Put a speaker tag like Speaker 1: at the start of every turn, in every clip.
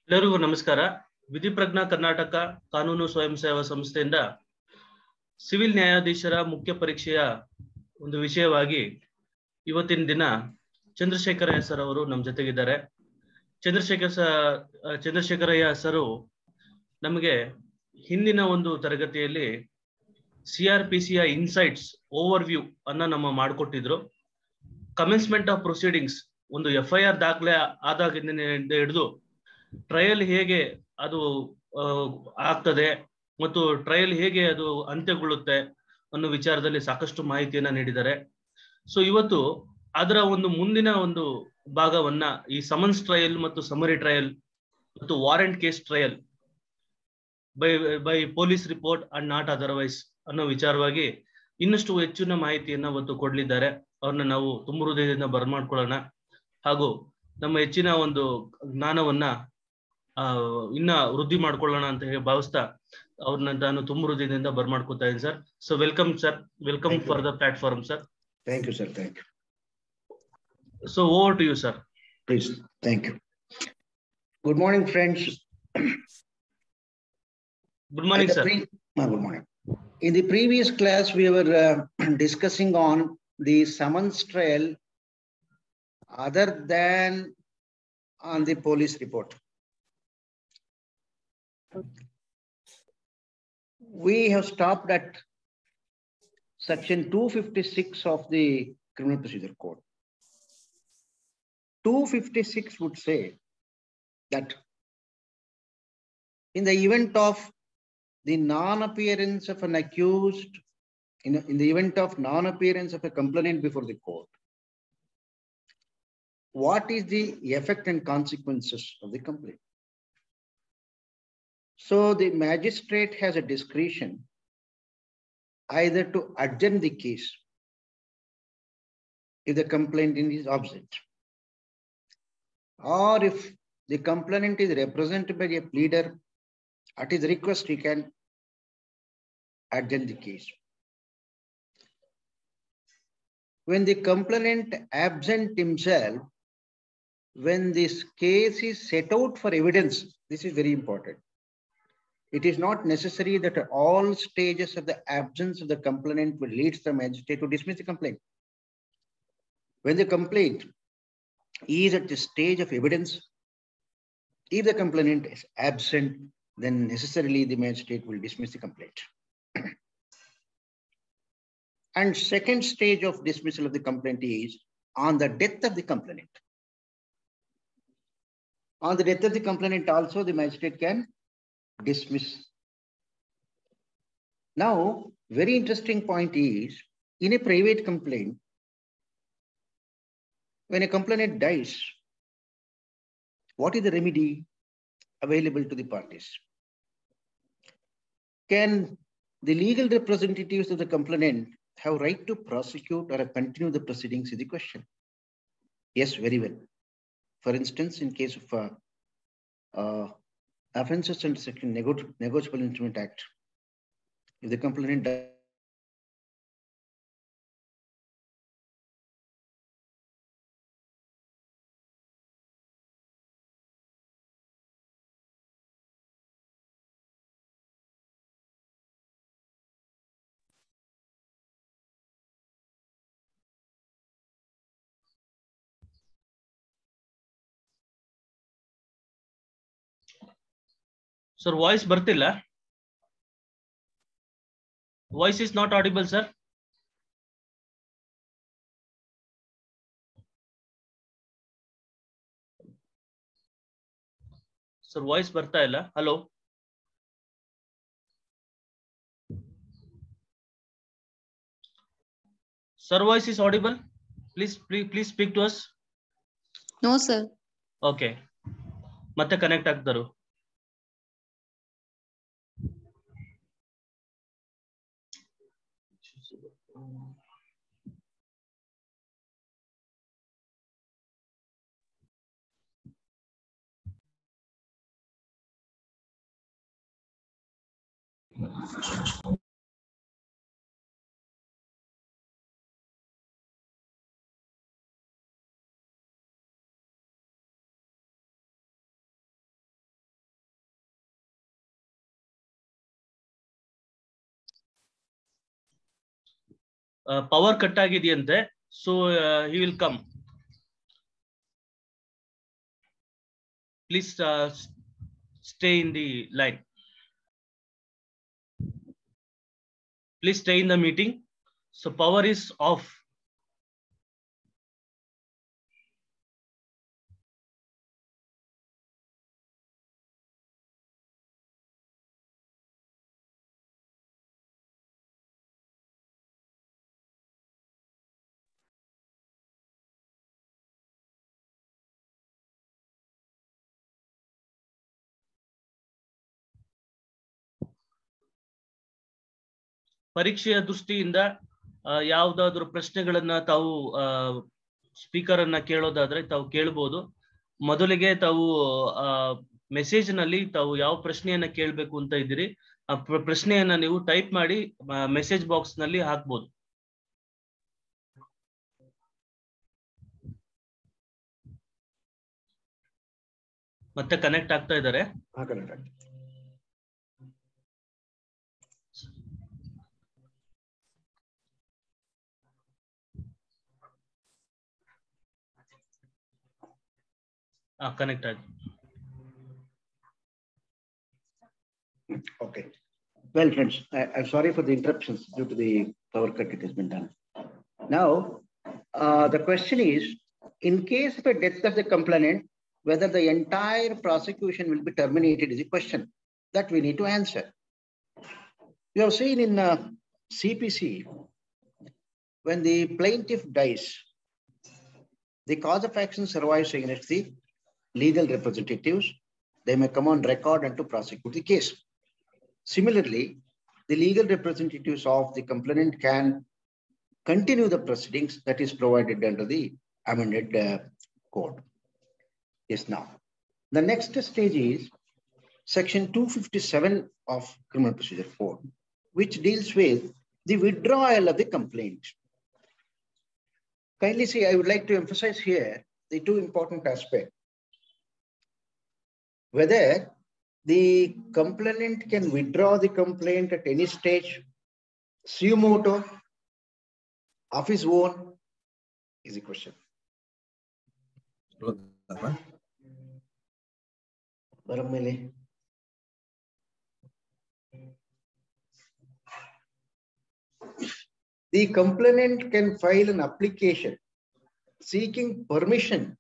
Speaker 1: ಎಲ್ಲರಿಗೂ ನಮಸ್ಕಾರ. ವಿಧಿಪ್ರಜ್ಞಾ ಕರ್ನಾಟಕ ಕಾನೂನು ಸ್ವಯಂ ಸೇವಾ ಸಂಸ್ಥೆಯಿಂದ ಸಿವಿಲ್ ನ್ಯಾಯಾಧೀಶರ ಮುಖ್ಯ ಪರೀಕ್ಷೆಯ ಒಂದು ವಿಷಯವಾಗಿ ಇವತ್ತಿನ ದಿನ ಚಂದ್ರಶೇಖರಯ್ಯ ಸರ್ ಅವರು ನಮ್ಮ ಜೊತೆಗಿದ್ದಾರೆ. ಚಂದ್ರಶೇಖರಯ್ಯ ಸರ್ ನಮಗೆ ಹಿಂದಿನ ಒಂದು ತರಗತಿಯಲ್ಲಿ CR.P.C ಇನ್ಸೈಟ್ಸ್ ಓವರ್ವ್ಯೂ ಅನ್ನ ನಮ್ಮ ಮಾಡಿಕೊಟ್ಟಿದ್ರು. ಕಮೆನ್ಸ್ಮೆಂಟ್ ಆಫ್ ಪ್ರೊಸೀಡಿಂಗ್ಸ್ ಒಂದು FIR ದಾಖಲೆ ಆದಾಗಿಂದ ಹಿಡಿದು ಟ್ರಯಲ್ ಹೇಗೆ ಅದು ಆಗ್ತದೆ ಮತ್ತು ಟ್ರಯಲ್ ಹೇಗೆ ಅದು ಅಂತ್ಯಗೊಳ್ಳುತ್ತೆ ಅನ್ನೋ ವಿಚಾರದಲ್ಲಿ ಸಾಕಷ್ಟು ಮಾಹಿತಿಯನ್ನ ನೀಡಿದ್ದಾರೆ. ಸೊ ಇವತ್ತು ಅದರ ಒಂದು ಮುಂದಿನ ಒಂದು ಭಾಗವನ್ನ ಈ ಸಮನ್ಸ್ ಟ್ರಯಲ್ ಮತ್ತು ಸಮರಿ ಟ್ರಯಲ್ ಮತ್ತು warrant case trial by police report and not otherwise ಅನ್ನೋ ವಿಚಾರವಾಗಿ ಇನ್ನಷ್ಟು ಹೆಚ್ಚಿನ ಮಾಹಿತಿಯನ್ನ ಇವತ್ತು ಕೊಡಲಿದ್ದಾರೆ. ಅವ್ರನ್ನ ನಾವು ತುಂಬ ಹೃದಯದಿಂದ ಬರಮಾಡ್ಕೊಳ್ಳೋಣ ಹಾಗೂ ನಮ್ಮ ಹೆಚ್ಚಿನ ಒಂದು ಜ್ಞಾನವನ್ನ ಇನ್ನ ವೃದ್ಧಿ ಮಾಡ್ಕೊಳ್ಳೋಣ ಅಂತ ಹೇಳಿ ಭಾವಿಸ್ತಾ ಅವ್ರನ್ನ ನಾನು ತುಂಬ ಹೃದಯದಿಂದ ಬರಮಾಡ್ಕೊತಾ ಇದ್ದೀನಿ sir. So welcome sir, welcome for the platform sir.
Speaker 2: Thank you, sir. Thank you.
Speaker 1: So over to you, sir.
Speaker 2: Please. Thank you. Good morning, friends.
Speaker 1: Good morning, sir.
Speaker 2: Good morning. In the previous class, we were discussing on the summons trial other than on the police report. We have stopped at section 256 of the Criminal Procedure Code. 256 would say that in the event of the non-appearance of an accused, in the event of non-appearance of a complainant before the court, what is the effect and consequences of the complaint? So the magistrate has a discretion either to adjourn the case if the complainant is absent, or if the complainant is represented by a pleader, at his request he can adjourn the case. When the complainant absent himself, when this case is set out for evidence, this is very important. It is not necessary that at all stages of the absence of the complainant will lead the magistrate to dismiss the complaint. When the complaint is at the stage of evidence, if the complainant is absent, then necessarily the magistrate will dismiss the complaint. And second stage of dismissal of the complaint is on the death of the complainant. On the death of the complainant also, the magistrate can dismiss. Now, very interesting point is, in a private complaint, when a complainant dies, what is the remedy available to the parties? Can the legal representatives of the complainant have right to prosecute or continue the proceedings is the question. Yes, very well. For instance, in case of offenses under section Negotiable Instrument Act, if the complainant dies,
Speaker 1: Sir, voice ಬರ್ತಿಲ್ಲ. Voice is not audible, sir. Sir, voice ಬರ್ತಾ ಇಲ್ಲ. Hello. Sir, voice is audible. Please speak to us.
Speaker 3: No, sir.
Speaker 1: Okay. ಮತ್ತೆ connect ಆಗ್ತಾರು. Power cut ಆಗಿದೆಯಂತೆ. So he will come. Please stay in the line. Please stay in the meeting. So power is off. ಪರೀಕ್ಷೆಯ ದೃಷ್ಟಿಯಿಂದ ಯಾವುದಾದ್ರೂ ಪ್ರಶ್ನೆಗಳನ್ನ ತಾವು speaker ಅನ್ನ ಕೇಳೋದಾದ್ರೆ ತಾವು ಕೇಳಬಹುದು. ಮೊದಲಿಗೆ ತಾವು ಮೆಸೇಜ್ ನಲ್ಲಿ ತಾವು ಯಾವ ಪ್ರಶ್ನೆಯನ್ನ ಕೇಳಬೇಕು ಅಂತ ಇದ್ದೀರಿ ಆ ಪ್ರಶ್ನೆಯನ್ನ ನೀವು ಟೈಪ್ ಮಾಡಿ ಮೆಸೇಜ್ ಬಾಕ್ಸ್ ನಲ್ಲಿ ಹಾಕ್ಬೋದು. ಮತ್ತೆ ಕನೆಕ್ಟ್ ಆಗ್ತಾ ಇದ್ದಾರೆ. Connect.
Speaker 2: Okay. Well, friends, I'm sorry for the interruptions due to the power cut. It has been done. Now, the question is, in case of a death of the complainant, whether the entire prosecution will be terminated is a question that we need to answer. You have seen in CPC, when the plaintiff dies, the cause of action survives against the legal representatives. They may come on record and to prosecute the case. Similarly, the legal representatives of the complainant can continue the proceedings that is provided under the amended code. Yes, now, the next stage is section 257 of Criminal Procedure Code, which deals with the withdrawal of the complaint. Kindly see, I would like to emphasize here the two important aspects. Whether the complainant can withdraw the complaint at any stage, suo motu, of his own, is a question. The complainant can file an application seeking permission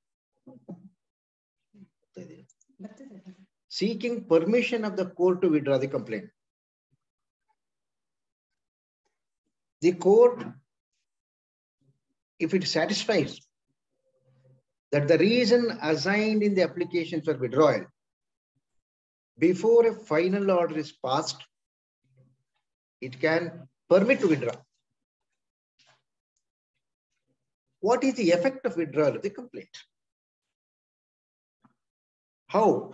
Speaker 2: of the court to withdraw the complaint. The court, if it satisfies that the reason assigned in the application for withdrawal before a final order is passed, it can permit to withdraw. What is the effect of withdrawal of the complaint? How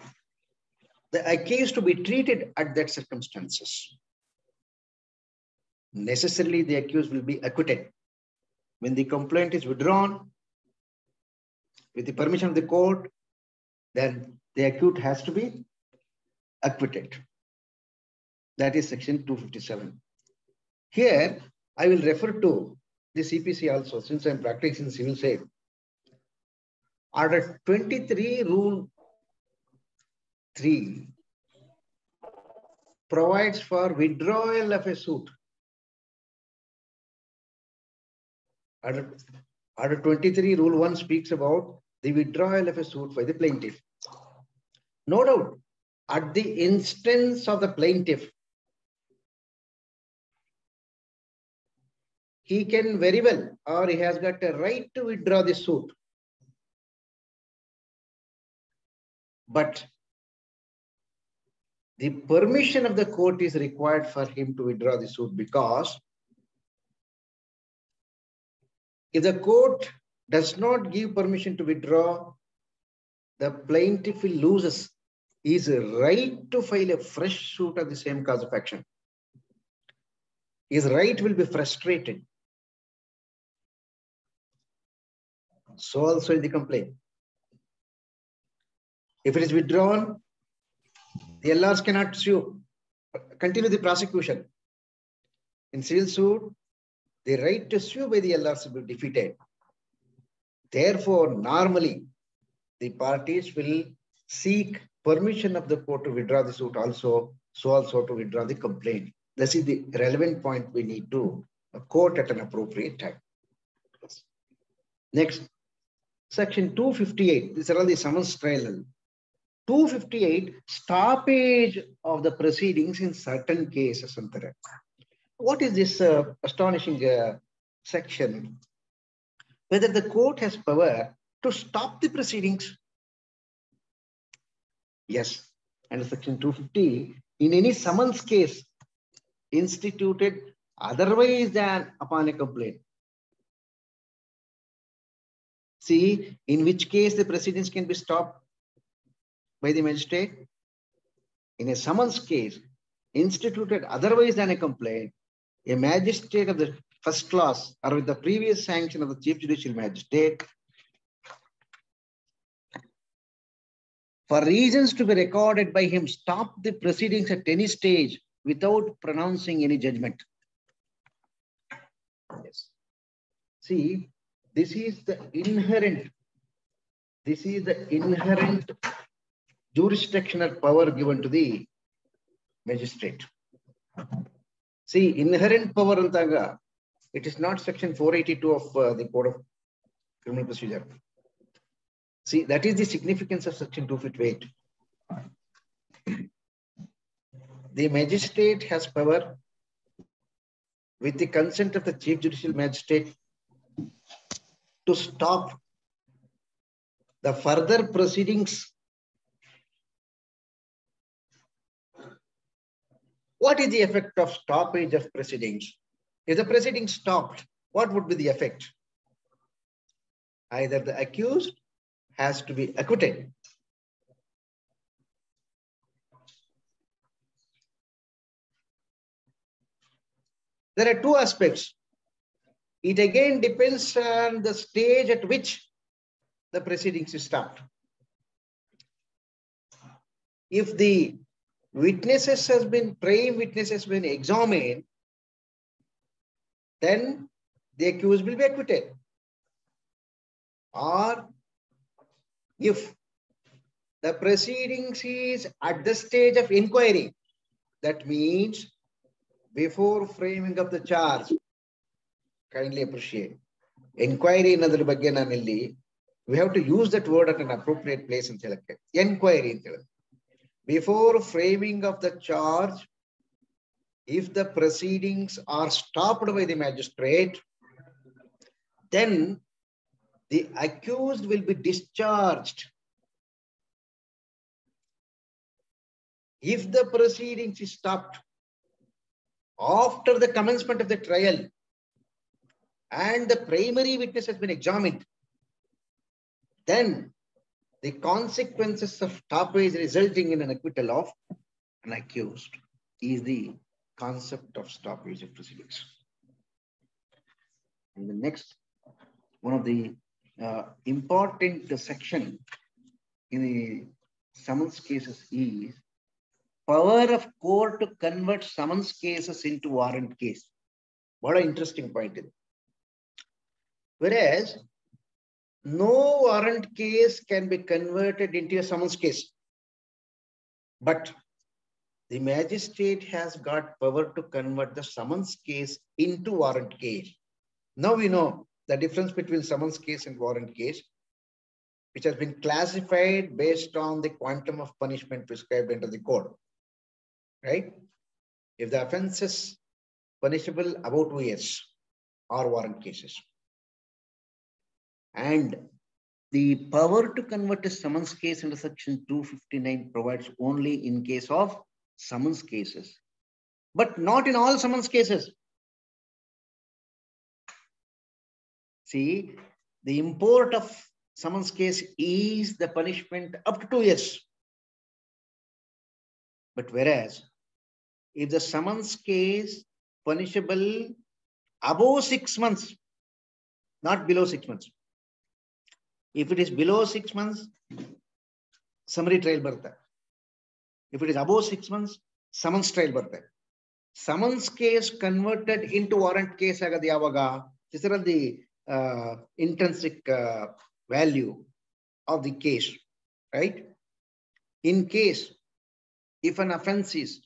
Speaker 2: the accused to be treated at that circumstances? Necessarily, the accused will be acquitted. When the complaint is withdrawn with the permission of the court, then the accused has to be acquitted. That is section 257. Here, I will refer to the CPC also, since I'm practicing civil side. Order 23, Rule 3 provides for withdrawal of a suit. Order 23, Rule 1 speaks about the withdrawal of a suit by the plaintiff. No doubt, at the instance of the plaintiff, he can very well, or he has got a right to withdraw the suit. But the permission of the court is required for him to withdraw the suit, because if the court does not give permission to withdraw, the plaintiff will lose his right to file a fresh suit of the same cause of action. His right will be frustrated. So also in the complaint. If it is withdrawn, the LRs cannot sue, continue the prosecution. In civil suit, the right to sue by the LRC will be defeated. Therefore, normally, the parties will seek permission of the court to withdraw the suit also, so also to withdraw the complaint. This is the relevant point we need to quote at an appropriate time. Next, section 258. These are all the summons trial. 258, stoppage of the proceedings in certain cases. What is this astonishing section? Whether the court has power to stop the proceedings. Yes, and section 250, in any summons case instituted otherwise than upon a complaint. See, in which case the proceedings can be stopped by the magistrate? In a summons case instituted otherwise than a complaint, a magistrate of the first class or with the previous sanction of the chief judicial magistrate, for reasons to be recorded by him, stop the proceedings at any stage without pronouncing any judgment. Yes. See, this is the inherent jurisdictional power given to the magistrate. See, inherent power antaga, it is not section 482 of the Code of Criminal Procedure. See, that is the significance of section 258. The magistrate has power, with the consent of the chief judicial magistrate, to stop the further proceedings. What is the effect of stoppage of proceedings? If the proceedings stopped, what would be the effect? Either the accused has to be acquitted, there are two aspects. It again depends on the stage at which the proceedings is stopped. If the prime witness has been examined, then the accused will be acquitted. Or if the proceedings is at the stage of inquiry, that means before framing of the charge, kindly appreciate, inquiry in another bagay, we have to use that word at an appropriate place in Telaka. Inquiry. Before framing of the charge, if the proceedings are stopped by the magistrate, then the accused will be discharged. If the proceedings is stopped after the commencement of the trial and the primary witness has been examined, then the consequences of stoppage resulting in an acquittal of an accused is the concept of stoppage of proceedings. And the next, one of the important section in the summons cases is power of court to convert summons cases into warrant case. What an interesting point. Whereas no warrant case can be converted into a summons case, but the magistrate has got power to convert the summons case into warrant case. Now we know the difference between summons case and warrant case, which has been classified based on the quantum of punishment prescribed under the code. Right? If the offense is punishable about 2 years, or warrant cases. And the power to convert a summons case under section 259 provides only in case of summons cases, but not in all summons cases. See, the import of summons case is the punishment up to 2 years. But whereas, if the summons case punishable above 6 months, not below 6 months. If it is below 6 months, summary trial birthday. If it is above 6 months, summons trial birthday. summons case converted into warrant case agadi yavaga. These are the intrinsic value of the case, right? In case, if an offense is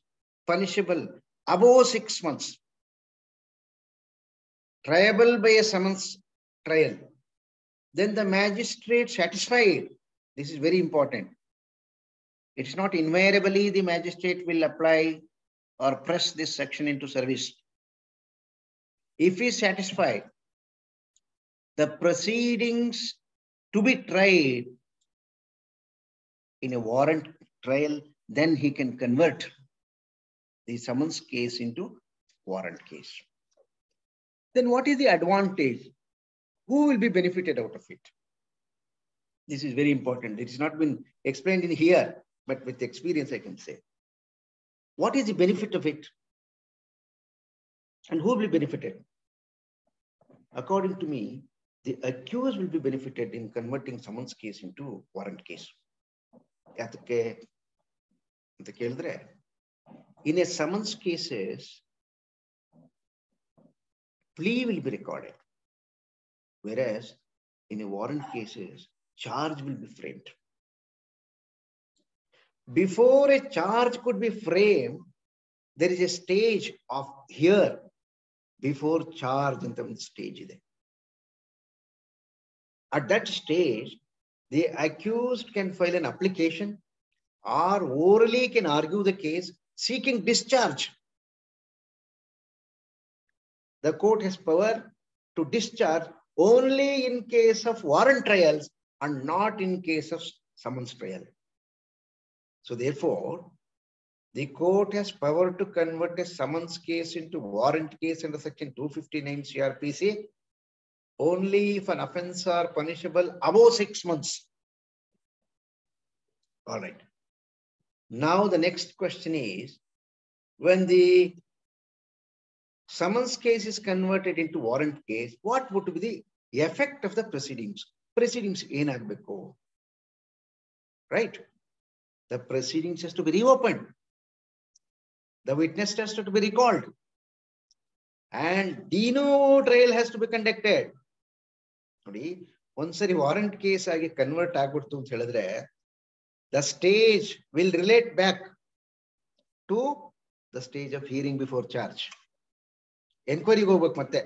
Speaker 2: punishable above 6 months, triable by a summons trial, then the magistrate satisfied. This is very important. It is not invariably the magistrate will apply or press this section into service. If he is satisfied, the proceedings to be tried in a warrant trial, then he can convert the summons case into warrant case. Then what is the advantage? Who will be benefited out of it? This is very important. It has not been explained in here, but with experience I can say. What is the benefit of it? And who will be benefited? According to me, the accused will be benefited in converting summons case into warrant case. In a summons cases, plea will be recorded, whereas in a warrant cases, charge will be framed. Before a charge could be framed, there is a stage of here before charge in the stage. At that stage, the accused can file an application or orally can argue the case seeking discharge. The court has power to discharge only in case of warrant trials and not in case of summons trial. So therefore, the court has power to convert a summons case into warrant case under section 259 Cr.P.C. only if an offence are punishable above 6 months. All right. Now the next question is, when the summons case is converted into warrant case, what would be the effect of the proceedings? Proceedings ಏನಾಗಬೇಕು? Right? The proceedings has to be reopened. The witness has to be recalled. And de novo trial has to be conducted. Once a warrant case agi convert aguttu anta helidre, the stage will relate back to the stage of hearing before charge. Enquiry go back matte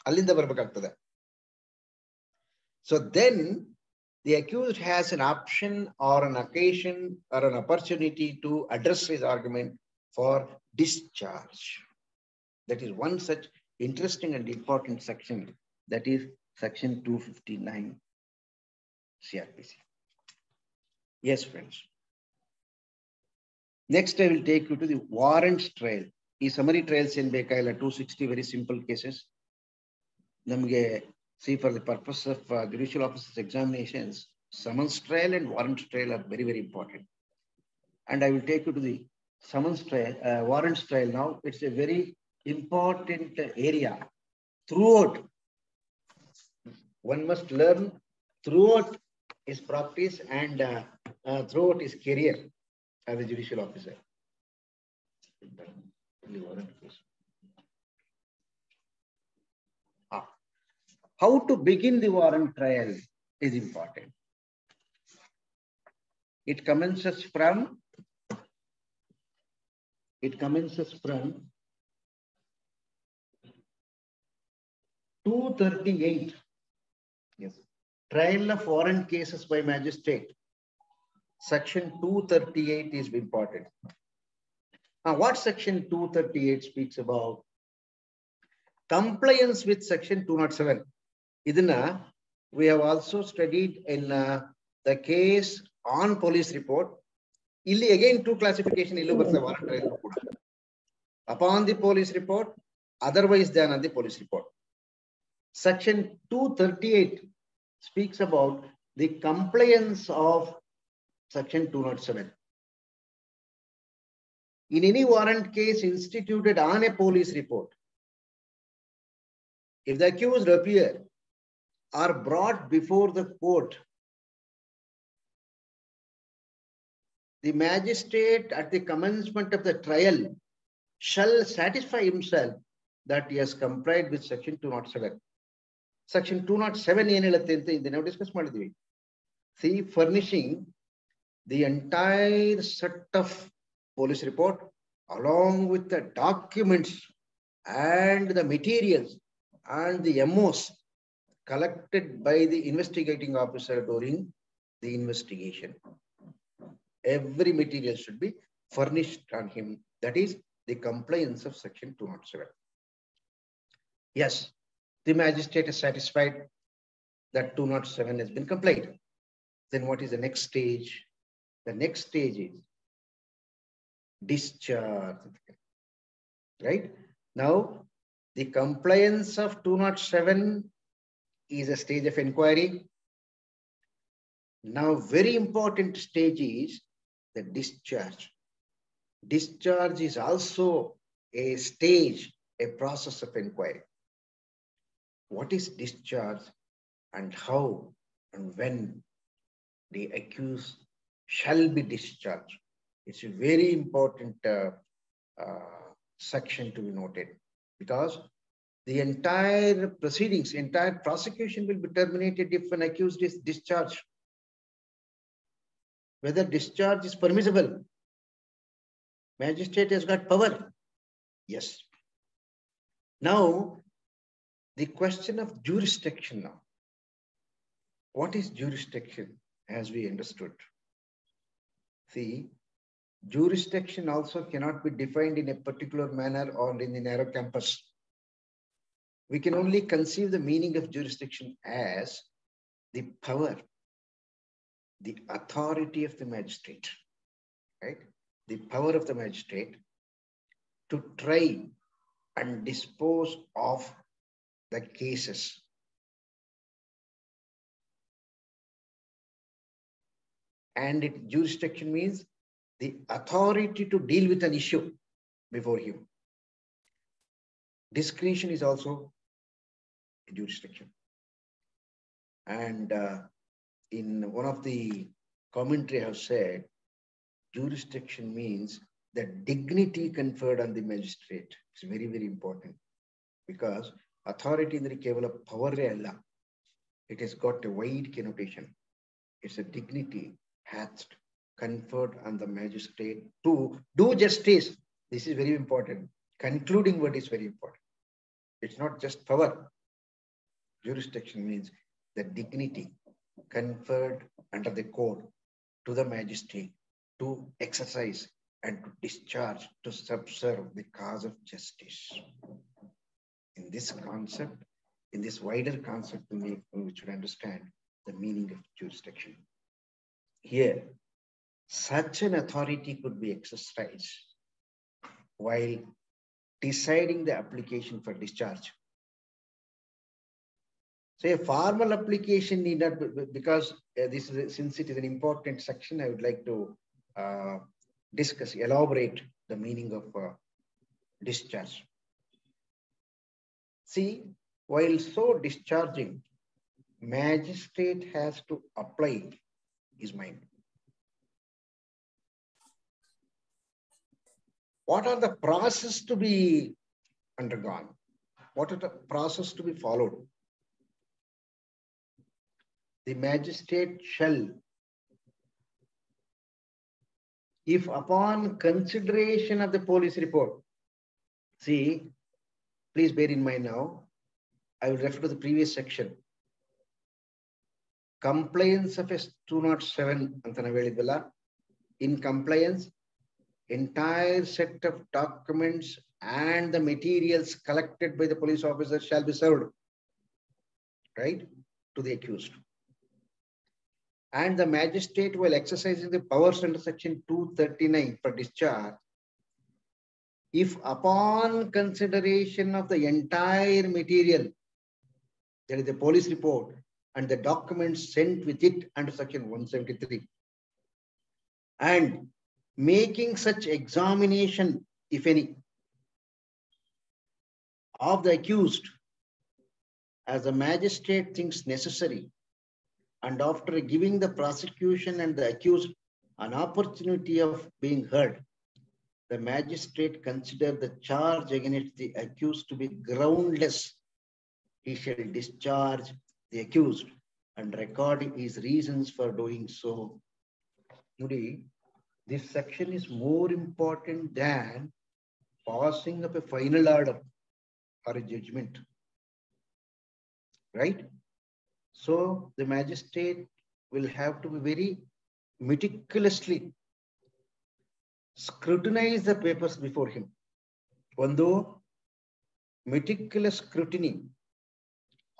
Speaker 2: allinda barbekagtade. So then the accused has an option or an occasion or an opportunity to address his argument for discharge. That is one such interesting and important section. That is section 259 Cr.P.C. Yes, friends. Next, I will take you to the warrants trial. This summary trials in Bekaila 260 very simple cases. Namge, see, for the purpose of judicial officers examinations, summons trial and warrants trial are very, very important. And I will take you to the summons trial, warrants trial now. It's a very important area. Throughout, one must learn throughout his practice and throughout his career as a judicial officer. How to begin the warrant trial is important. It commences from 238. Yes. Trial of warrant cases by magistrate. Section 238 is important. Now, what section 238 speaks about? Compliance with section 207. Idana, we have also studied in the case on police report. Illi again two classification illu bartha warrant trial kuda. Upon the police report, otherwise than the police report. Section 238 speaks about the compliance of section 207. In any warrant case instituted on a police report, if the accused appear or brought before the court, the magistrate at the commencement of the trial shall satisfy himself that he has complied with section 207. Section 207 ಏನು ಹೇಳುತ್ತೆ ಅಂತ ಇಂದ ನಾವು discuss ಮಾಡಿದ್ವಿ. See, furnishing the entire set of police report along with the documents and the materials and the MOs collected by the investigating officer during the investigation. Every material should be furnished on him. That is the compliance of section 207. Yes, the magistrate is satisfied that 207 has been complied. Then what is the next stage? The next stage is discharge. Right? Now, the compliance of 207 is a stage of inquiry. Now, very important stage is the discharge. Discharge is also a stage, a process of inquiry. What is discharge and how and when the accused shall be discharged? It's a very important section to be noted, because the entire proceedings, entire prosecution will be terminated if an accused is discharged. Whether discharge is permissible. Magistrate has got power. Yes. Now, the question of jurisdiction now. What is jurisdiction as we understood? See, jurisdiction also cannot be defined in a particular manner or in a narrow campus. We can only conceive the meaning of jurisdiction as the power, the authority of the magistrate, right? The power of the magistrate to try and dispose of the cases. And jurisdiction means the authority to deal with an issue before him. Discretion is also a jurisdiction. And in one of the commentary I have said, jurisdiction means the dignity conferred on the magistrate. It's very, very important, because authority in the kevala power alla. It has got a wide connotation. It's a dignity hath conferred on the magistrate to do justice. This is very important. Concluding word is very important. It's not just power. Jurisdiction means the dignity conferred under the code to the magistrate to exercise and to discharge, to subserve the cause of justice. In this concept, in this wider concept, we should understand the meaning of jurisdiction. Here, such an authority could be exercised while deciding the application for discharge. So a formal application need not be, because since it is an important section, I would like to discuss, elaborate the meaning of discharge. See, while so discharging, magistrate has to apply his mind. What are the process to be undergone? What are the process to be followed? The magistrate shall, if upon consideration of the police report, see, please bear in mind now, I will refer to the previous section. Compliance of a 207 antana velidvalla. In compliance, entire set of documents and the materials collected by the police officer shall be served, right, to the accused. And the magistrate, while exercising the powers under section 239 for discharge, if upon consideration of the entire material, there is a police report and the documents sent with it under section 173, and making such examination, if any, of the accused as the magistrate thinks necessary, and after giving the prosecution and the accused an opportunity of being heard, the magistrate consider the charge against the accused to be groundless, he shall discharge the accused and record his reasons for doing so. Nudi, this section is more important than passing of a final order or a judgment, right? So the magistrate will have to be very meticulously scrutinize the papers before him. One meticulous scrutiny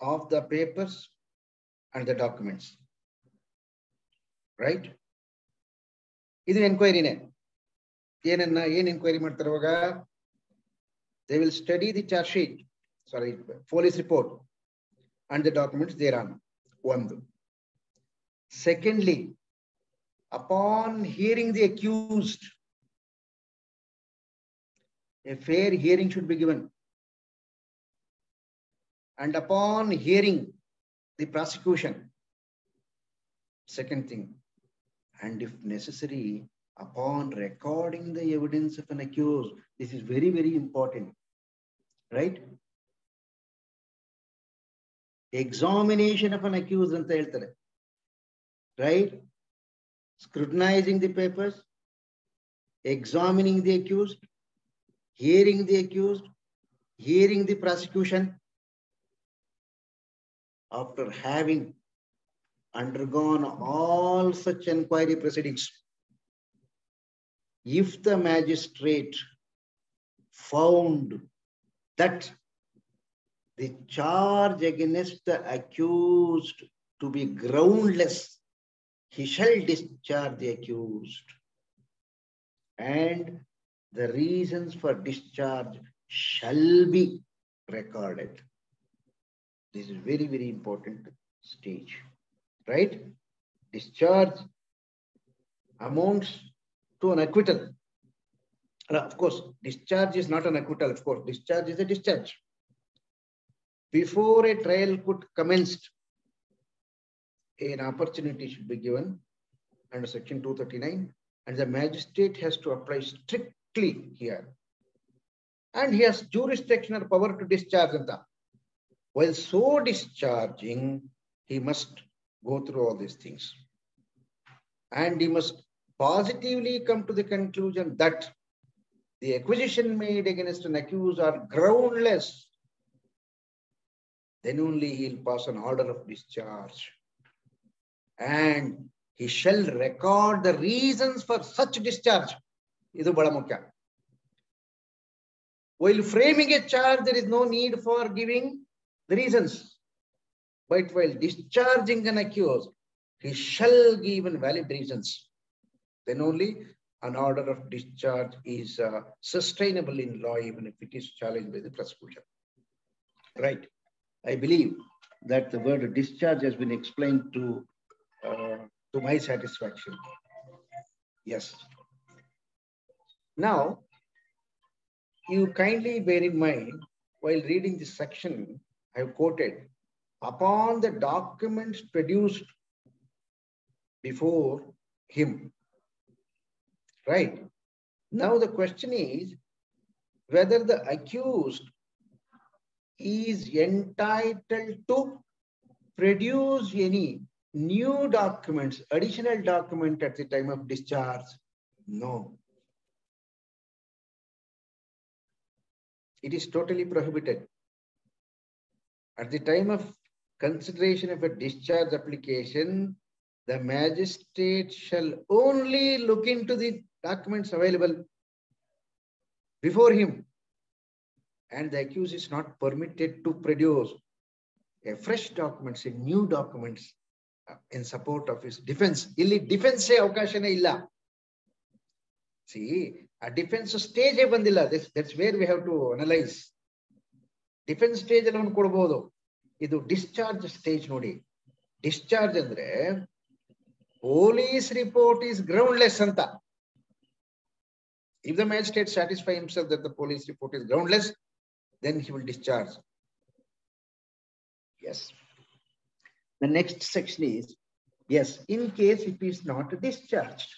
Speaker 2: of the papers and the documents, right? This is inquiry. Inquiry they will study the charge sheet, police report and the documents thereon. One. Secondly, upon hearing the accused, a fair hearing should be given. And upon hearing the prosecution, second thing, and if necessary, upon recording the evidence of an accused, this is very, very important, right? Examination of an accused, right? Scrutinizing the papers, examining the accused, hearing the accused, hearing the prosecution. After having undergone all such inquiry proceedings, if the magistrate found that the charge against the accused to be groundless, he shall discharge the accused. And the reasons for discharge shall be recorded. This is very, very important stage, right? Discharge amounts to an acquittal. Of course, discharge is not an acquittal. Of course, discharge is a discharge. Before a trial could commence, an opportunity should be given under section 239, and the magistrate has to apply strictly here. And he has jurisdictional power to discharge. While so discharging, he must go through all these things. And he must positively come to the conclusion that the accusation made against an accused are groundless. Then only he will pass an order of discharge. And he shall record the reasons for such discharge. Idu bada mukya. While framing a charge, there is no need for giving the reasons. But while discharging an accused, he shall give valid reasons. Then only an order of discharge is sustainable in law, even if it is challenged by the prosecution. Right. I believe that the word discharge has been explained to my satisfaction. Yes. Now, you kindly bear in mind, while reading this section, I have quoted, upon the documents produced before him. Right. Now the question is whether the accused is entitled to produce any new documents, additional document at the time of discharge. No. It is totally prohibited. At the time of consideration of a discharge application, the magistrate shall only look into the documents available before him, and the accused is not permitted to produce a fresh documents, a new documents in support of his defense. Illi defense avakashane illa. See, a defense stage bandilla. That's where we have to analyze. Defense stage alone kodabodu. Idu discharge stage nodi. Discharge andre police report is groundless anta. If the magistrate satisfies himself that the police report is groundless, then he will discharge. Yes. The next section is, yes, in case it is not discharged.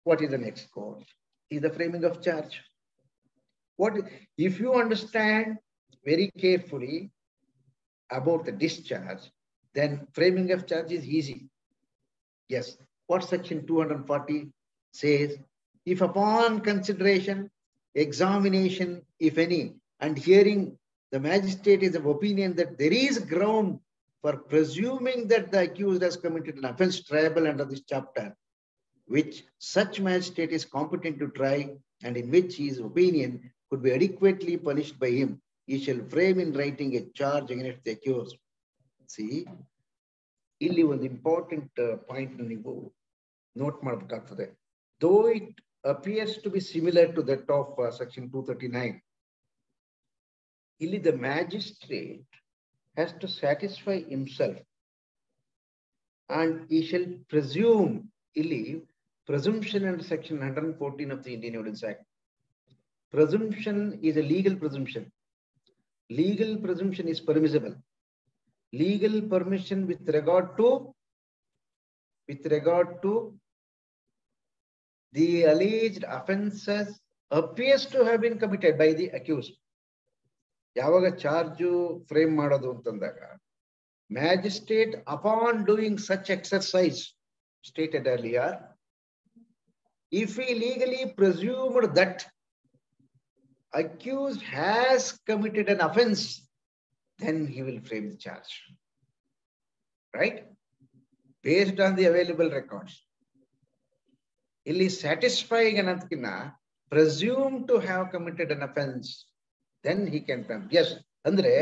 Speaker 2: What is the next code? is the framing of charge. What if you understand very carefully about the discharge, then framing of charge is easy. Yes, what section 240 says, if upon consideration, examination, if any, and hearing, the magistrate is of opinion that there is ground for presuming that the accused has committed an offense triable under this chapter, which such magistrate is competent to try and in which his opinion could be adequately punished by him, he shall frame in writing a charge against the accused. See, ಇಲ್ಲಿ ಒಂದು important point ನೀವು note ಮಾಡಬೇಕಾಗ್ತದೆ. Though it appears to be similar to that of section 239, ಇಲ್ಲಿ the magistrate has to satisfy himself and he shall presume, ಇಲ್ಲಿ presumption under section 114 of the Indian Evidence Act. Presumption is a legal presumption. Legal presumption is permissible. Legal permission with regard to the alleged offences appears to have been committed by the accused. ಯಾವಾಗ charge frame ಮಾಡೋದು ಅಂತಂದಾಗ magistrate upon doing such exercise stated earlier, if he legally presumed that accused has committed an offense, then he will frame the charge, right? Based on the available records. Illi satisfying anantkina presumed to have committed an offense, then he can frame. Yes, andre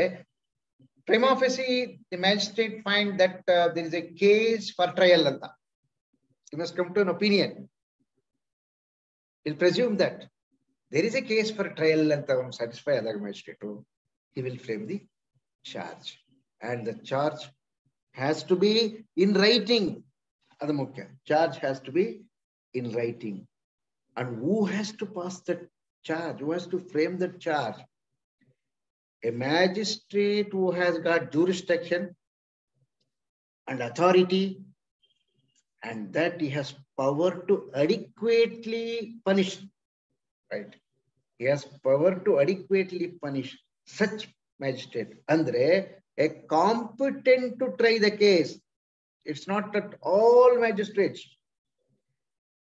Speaker 2: prima facie the magistrate find that there is a case for trial anta. He must come to an opinion. He'll presume that there is a case for trial anta satisfy other magistrate. He will frame the charge, and the charge has to be in writing. Adu mukhya. Charge has to be in writing. And who has to pass that charge? Who has to frame that charge? A magistrate who has got jurisdiction and authority, and that he has power to adequately punish, right? He has power to adequately punish such magistrate. Andre, a competent to try the case. It's not that all magistrates.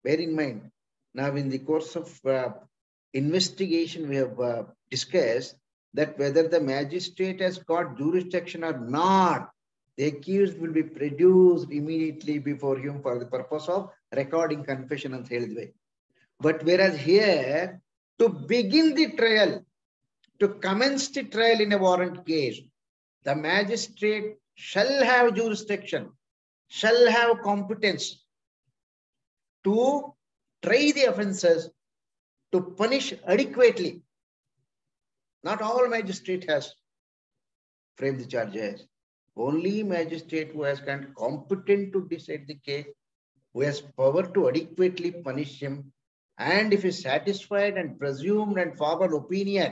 Speaker 2: Bear in mind, now in the course of investigation, we have discussed that whether the magistrate has got jurisdiction or not, the accused will be produced immediately before him for the purpose of recording confession and ಹೇಳಿದ್ವಿ. But whereas here, to begin the trial, to commence the trial in a warrant case, the magistrate shall have jurisdiction, shall have competence to try the offences, to punish adequately. Not all magistrate has framed the charges. Only magistrate who has been competent to decide the case, who has power to adequately punish him, and if he is satisfied and presumed and formed opinion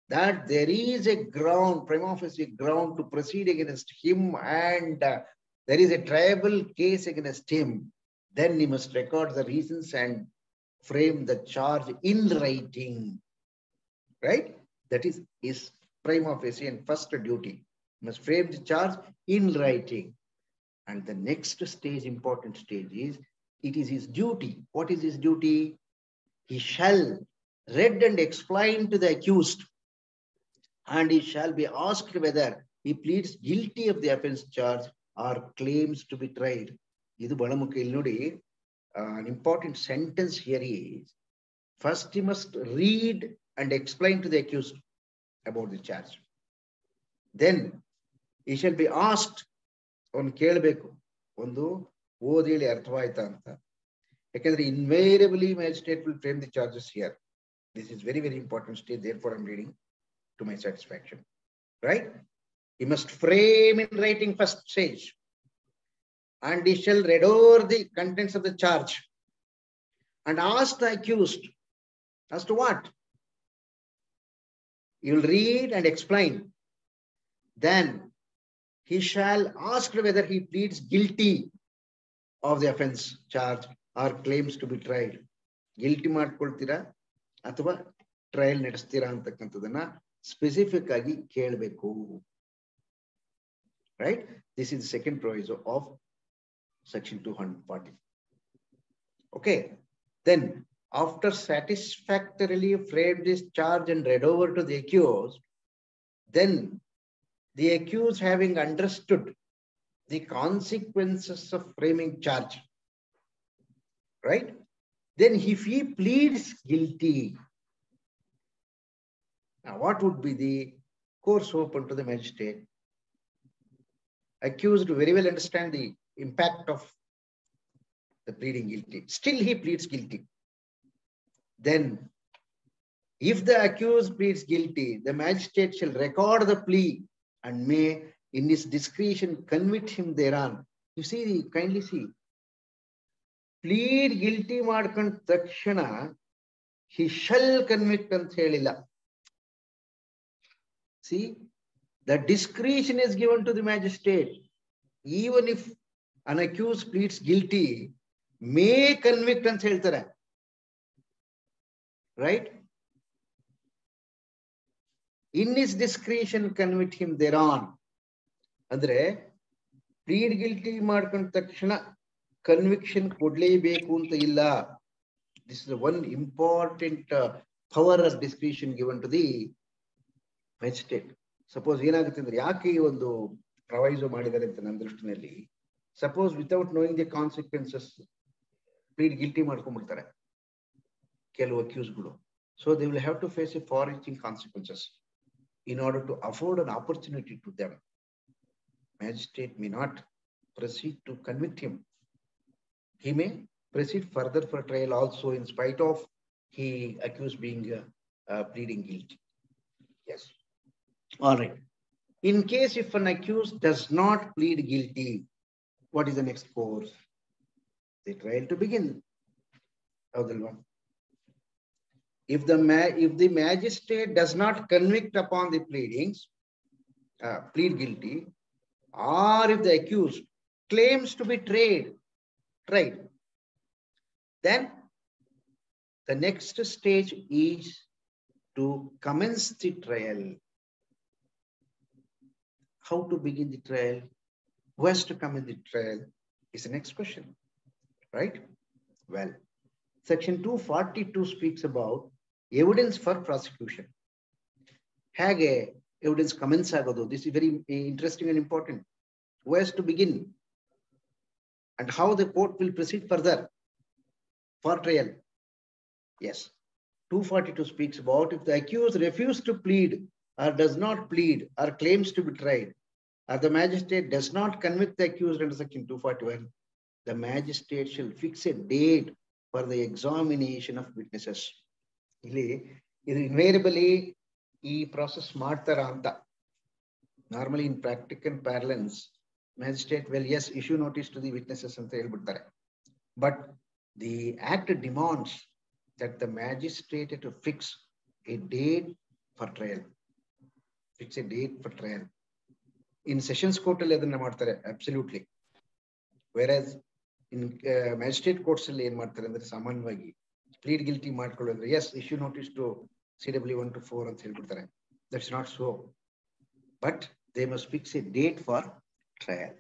Speaker 2: that there is a ground, prima facie ground to proceed against him and there is a triable case against him, then he must record the reasons and frame the charge in writing, right? That is his prima facie and first duty. He must frame the charge in writing. And the next stage, important stage is, it is his duty. What is his duty? He shall read and explain to the accused, and he shall be asked whether he pleads guilty of the offense charge or claims to be tried. Idu bala mukha illi nodi. An important sentence here is, first he must read and explain to the accused about the charge. Then he shall be asked, on kelbeku, ondu odili arthavaita anta. Yakandre invariably magistrate will frame the charges here. This is very, very important stage. Therefore, I'm reading to my satisfaction, right? He must frame in writing first stage, and he shall read over the contents of the charge and ask the accused as to what? He will read and explain. Then he shall ask whether he pleads guilty of the offense charge or claims to be tried. Guilty ಮಾಡ್ಕೊಳ್ತೀರಾ ಅಥವಾ trial ನಡೆಸ್ತೀರಾ ಅಂತಕ್ಕಂಥದನ್ನ specific ಆಗಿ ಕೇಳಬೇಕು. Right? This is the second proviso of section 240. Okay. Then, after satisfactorily framed this charge and read over to the accused, then the accused, having understood the consequences of framing charge, right? Then if he pleads guilty, now what would be the course open to the magistrate? Accused very well understand the impact of the pleading guilty. Still he pleads guilty. Then, if the accused pleads guilty, the magistrate shall record the plea and may, in his discretion, convict him thereon. You see, kindly see. Plead guilty madkand takshana, he shall convict ant helilla. See, the discretion is given to the magistrate. Even if an accused pleads guilty, may convict ant heltare. Right? In his discretion, convict him thereon. Andre, plead guilty madkand takshana conviction kodlebeku anta illa. This is the one important power of discretion given to the magistrate. Suppose ಏನಾಗುತ್ತೆ ಅಂದ್ರೆ ಯಾಕೆ ಈ ಒಂದು ಪ್ರೊವೈಸೋ ಮಾಡಿದ್ದಾರೆ ಅಂತ ನನ್ನ ದೃಷ್ಟಿನಲ್ಲಿ, suppose without knowing the consequences plead guilty ಮಾಡ್ಕೊಂಡ್ಬಿಡ್ತಾರೆ ಕೆಲವು ಅಕ್ಯೂಸ್ಗಳು. So they will have to face a far-reaching consequences in order to afford an opportunity to them. Magistrate may not proceed to convict him. He may proceed further for trial also in spite of he accused being pleading guilty. Yes. All right. In case if an accused does not plead guilty, what is the next course? The trial to begin. If the magistrate does not convict upon the pleadings, plead guilty, or if the accused claims to be tried, then the next stage is to commence the trial. How to begin the trial? Who has to come in the trial is the next question, right? Well, section 242 speaks about evidence for prosecution. Hage evidence commence agodu. This is very interesting and important. Who has to begin and how the court will proceed further for trial? Yes, 242 speaks about if the accused refuses to plead or does not plead or claims to be tried, or the magistrate does not convict the accused under section 241, the magistrate shall fix a date for the examination of witnesses. Invariably, this process ಮಾಡ್ತಾರಾ ಅಂತ. Normally in practical parlance, magistrate will yes issue notice to the witnesses ಅಂತ ಹೇಳ್ಬಿಡ್ತಾರೆ. But the act demands that the magistrate to fix a date for trial. Fix a date for trial. In sessions court alli adanna ಮಾಡ್ತಾರೆ absolutely. Whereas in magistrate courts alli ಏನು ಮಾಡ್ತಾರೆ ಅಂದ್ರೆ ಸಾಮಾನ್ಯವಾಗಿ plead guilty ಮಾಡ್ಕೊಳ್ಳೋದ್ರೆ yes issue notice to CW 1 to 4 ಅಂತ ಹೇಳ್ಬಿಡ್ತಾರೆ. That's not so. But they must fix a date for trial.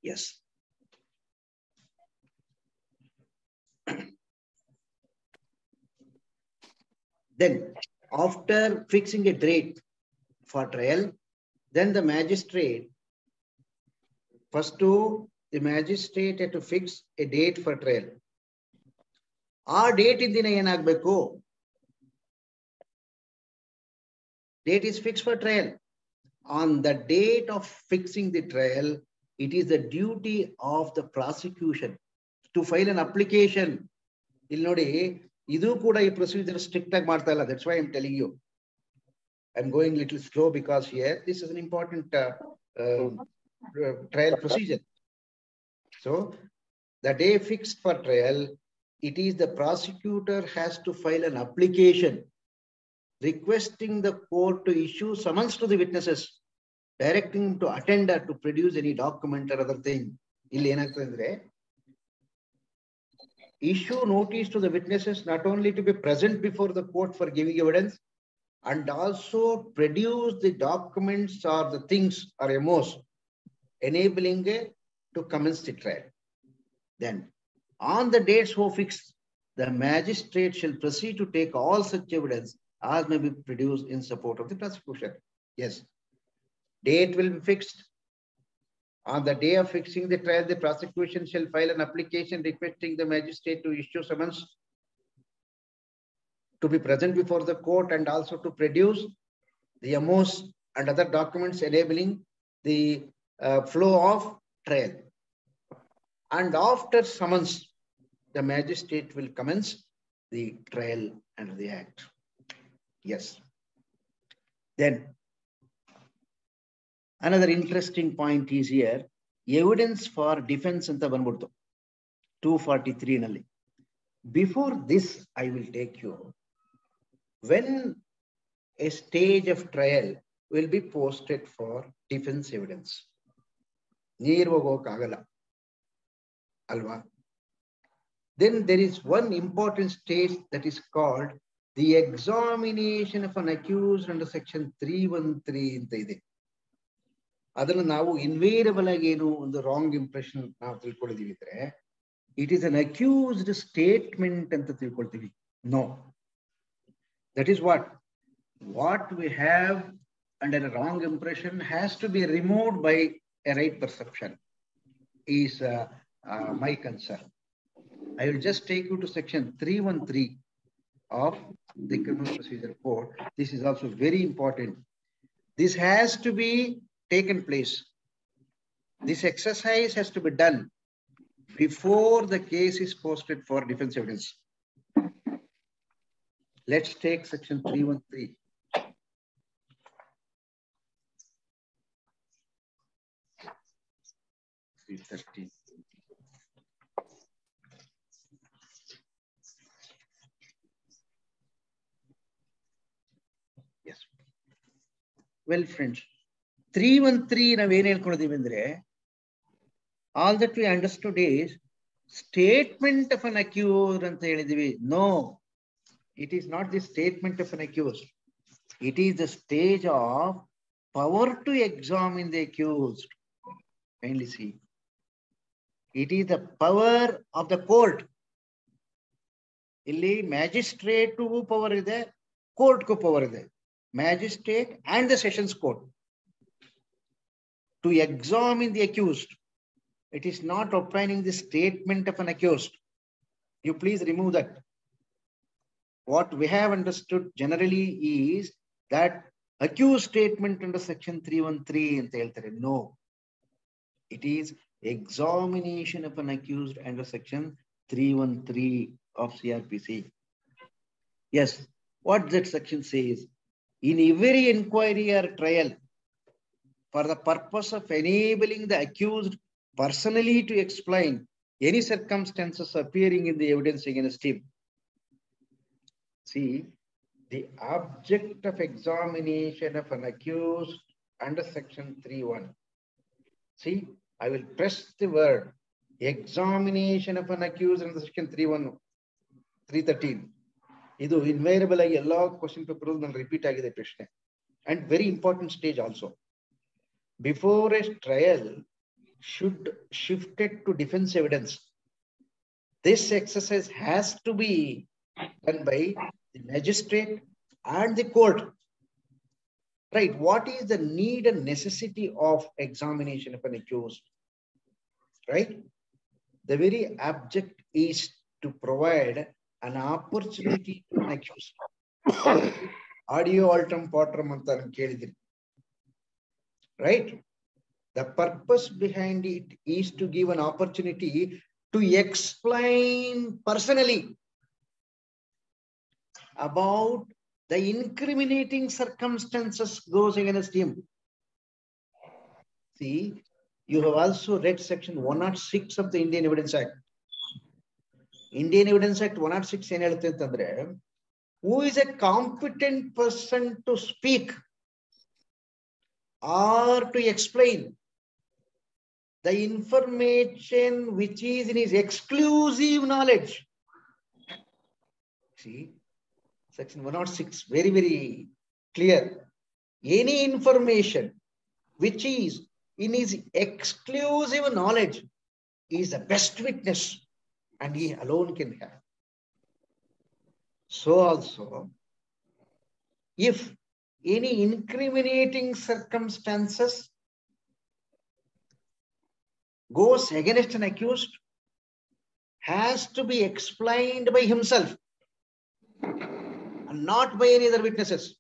Speaker 2: Yes. Then, after fixing a date for trial, then the magistrate, the magistrate had to fix a date for trial. Our date in the ಏನಾಗಬೇಕು? Date is fixed for trial. On the date of fixing the trial, it is the duty of the prosecution to file an application. ಇಲ್ಲಿ ನೋಡಿ, ಇದು ಕೂಡ ಈ procedure strict ಆಗಿ ಮಾಡ್ತಾ ಇಲ್ಲ. That's why I'm telling you. I'm going a little slow because here this is an important trial procedure. So the day fixed for trial, it is the prosecutor has to file an application requesting the court to issue summons to the witnesses, directing him to attend or to produce any document or other thing. ಇಲ್ಲಿ ಏನಾಗ್ತದೆ ಅಂದ್ರೆ issue notice to the witnesses not only to be present before the court for giving evidence, and also produce the documents or the things or MOs enabling to commence the trial. Then, on the dates so fixed, the magistrate shall proceed to take all such evidence as may be produced in support of the prosecution. Yes, date will be fixed. On the day of fixing the trial, the prosecution shall file an application requesting the magistrate to issue summons to be present before the court and also to produce the MOs and other documents enabling the flow of trial. And after summons, the magistrate will commence the trial under the act. Yes. Then, another interesting point is here, evidence for defense anta banbudtu 243 nalli. Before this, I will take you, when a stage of trial will be posted for defense evidence. Nirvagokagala. Alva. Then there is one important stage that is called the examination of an accused under section 313 anta ide. Adannu ನಾವು invariable ಆಗಿ ಏನು ಒಂದು wrong impression ನಾವು ತಿಳ್ಕೊಳ್ಳಿದೀವಿ ಇದ್ರೆ it is an accused statement ಅಂತ ತಿಳ್ಕೊಳ್ತೀವಿ. No. That is what we have under a wrong impression has to be removed by a right perception is my concern. I will just take you to section 313 of the Criminal Procedure Code. This is also very important. This has to be taken place. This exercise has to be done before the case is posted for defense evidence. Let's take section 313. 313. Yes. Well, friends, 313 ನಾವೇನು ಹೇಳ್ಕೊಂಡಿದ್ದೀವಿ ಅಂದ್ರೆ, all that we understood is statement of an accused ಅಂತ ಹೇಳಿದೀವಿ. No, it is not the statement of an accused. It is the stage of power to examine the accused. Kindly see. It is the power of the court. Illi magistrate ಗೂ power ಇದೆ, court ಗೂ power ಇದೆ. Magistrate and the sessions court to examine the accused. It is not opining the statement of an accused. You please remove that. What we have understood generally is that accused statement under section 313 anta heltare. No, it is examination of an accused under section 313 of CRPC. Yes, what that section says, in every inquiry or trial, for the purpose of enabling the accused personally to explain any circumstances appearing in the evidence against him. See, the object of examination of an accused under section 3:1. See, I will press the word examination of an accused under section 3:1, 313. Idu invariable ಆಗಿ ಎಲ್ಲ question paper ನಾನು repeat ಆಗಿದೆ ಪ್ರಶ್ನೆ, and very important stage also. Before a trial should shifted to defense evidence, this exercise has to be done by the magistrate and the court. Right? What is the need and necessity of examination of an accused? Right? The very object is to provide an opportunity to an accused. Audio altum potrum anta kelidiri. Right? The purpose behind it is to give an opportunity to explain personally about the incriminating circumstances goes against him. See, you have also read section 106 of the Indian Evidence Act. Indian Evidence Act 106 ಏನು ಹೇಳುತ್ತೆ ಅಂತಂದ್ರೆ, who is a competent person to speak or to explain the information which is in his exclusive knowledge. See, section 106, very, very clear. Any information which is in his exclusive knowledge is the best witness and he alone can have. So also, if any incriminating circumstances goes against an accused, has to be explained by himself and not by any other witnesses.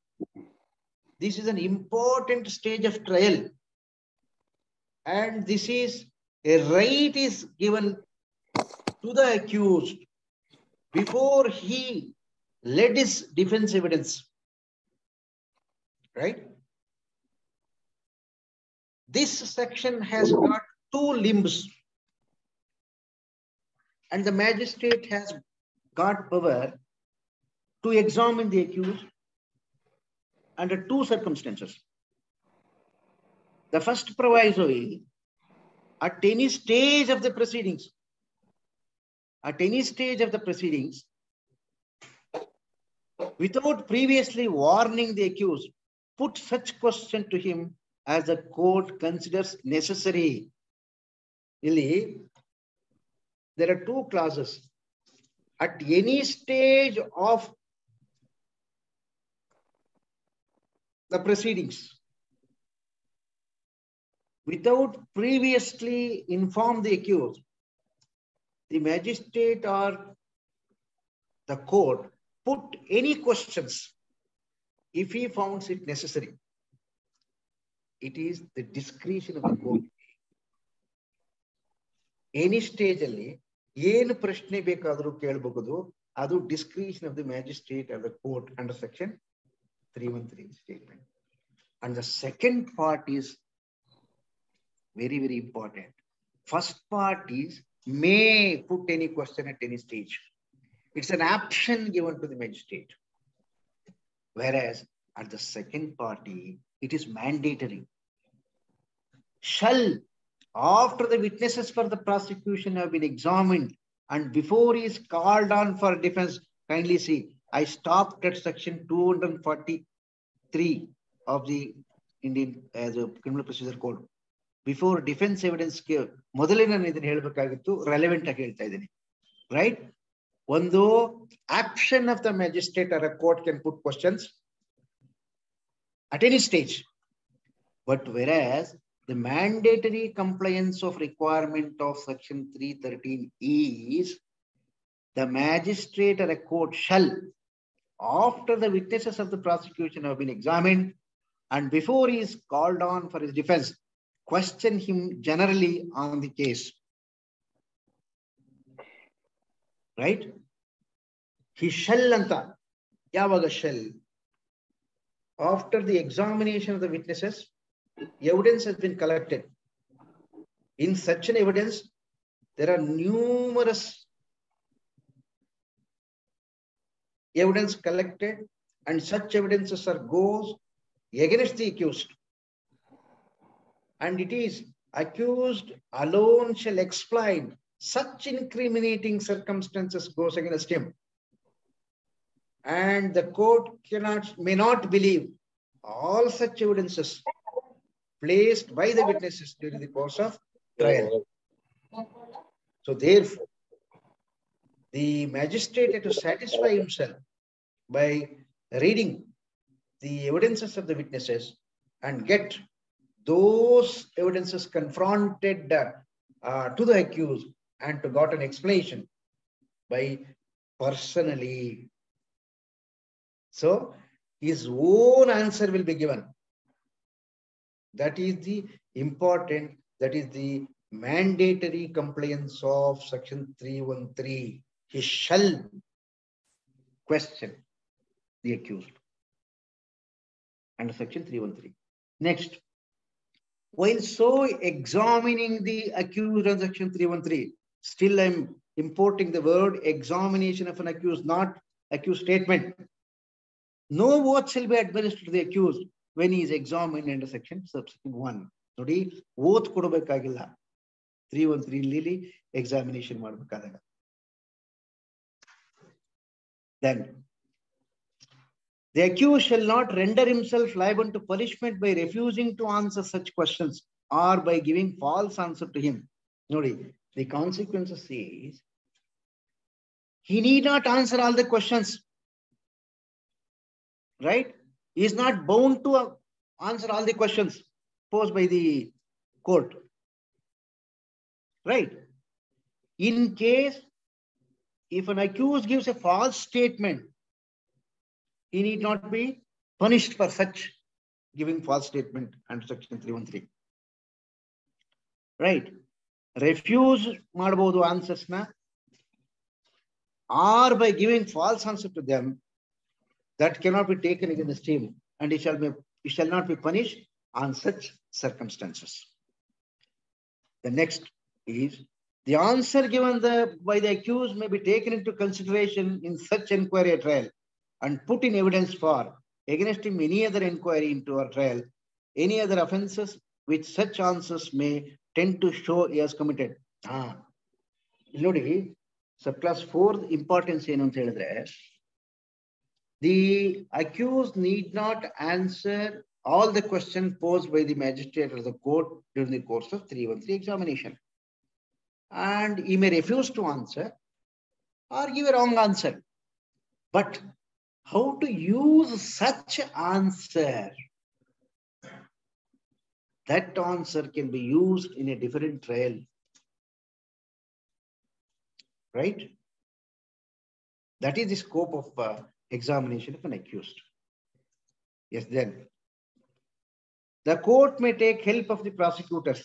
Speaker 2: This is an important stage of trial. And this is a right is given to the accused before he led his defense evidence. Right? This section has got two limbs. And the magistrate has got power to examine the accused under two circumstances. The first proviso is at any stage of the proceedings, without previously warning the accused, put such question to him as the court considers necessary. There are two clauses. At any stage of the proceedings, without previously inform the accused, the magistrate or the court put any questions if he finds it necessary. It is the discretion of the court. Any stage alli ಏನು ಪ್ರಶ್ನೆ ಬೇಕಾದರೂ ಕೇಳಬಹುದು, ಅದು discretion of the magistrate or the court under section 313 statement. And the second part is very, very important. First part is may put any question at any stage. It's an option given to the magistrate. Whereas at the second party, it is mandatory. Shall, after the witnesses for the prosecution have been examined and before he is called on for defense, kindly see, I stopped at section 243 of the Indian Criminal Procedure Code. Before defense evidence relevant right? One though action of the magistrate or a court can put questions at any stage. But whereas the mandatory compliance of requirement of section 313 is the magistrate or a court shall, after the witnesses of the prosecution have been examined and before he is called on for his defense, question him generally on the case. Right? He shall anta. Yavaga shall. After the examination of the witnesses, evidence has been collected. In such an evidence, there are numerous evidence collected and such evidences goes against the accused. And it is accused alone shall explain such incriminating circumstances goes against him. And the court may not believe all such evidences placed by the witnesses during the course of trial. So therefore, the magistrate had to satisfy himself by reading the evidences of the witnesses and get those evidences confronted to the accused and to got an explanation by personally. So his own answer will be given. That is the important, that is the mandatory compliance of section 313. He shall question the accused under section 313. Next, while so examining the accused under section 313, still I'm importing the word examination of an accused, not accused statement. No oath shall be administered to the accused when he is examined under section subsection 1. Nodi, oath kodabekagilla. 313 lili examination madbekadaga. Then the accused shall not render himself liable to punishment by refusing to answer such questions or by giving false answer to him. Nodi, the consequences is he need not answer all the questions. Right? He is not bound to answer all the questions posed by the court. Right? In case if an accused gives a false statement, he need not be punished for such giving false statement under section 313. Right? Refuse ಮಾಡಬಹುದು answers na, or by giving false answer to them, that cannot be taken against him, and he shall not be punished on such circumstances. The next is the answer given by the accused may be taken into consideration in such inquiry or trial and put in evidence for against him any other inquiry into or trial, any other offences which such answers may tend to show he has committed. Nodi, subclass 4 importance ಏನು ಅಂತ ಹೇಳಿದ್ರೆ, the accused need not answer all the questions posed by the magistrate or the court during the course of 313 examination. And he may refuse to answer or give a wrong answer. But how to use such answer? That answer can be used in a different trial. Right? That is the scope of examination of an accused. Yes, then. The court may take help of the prosecutors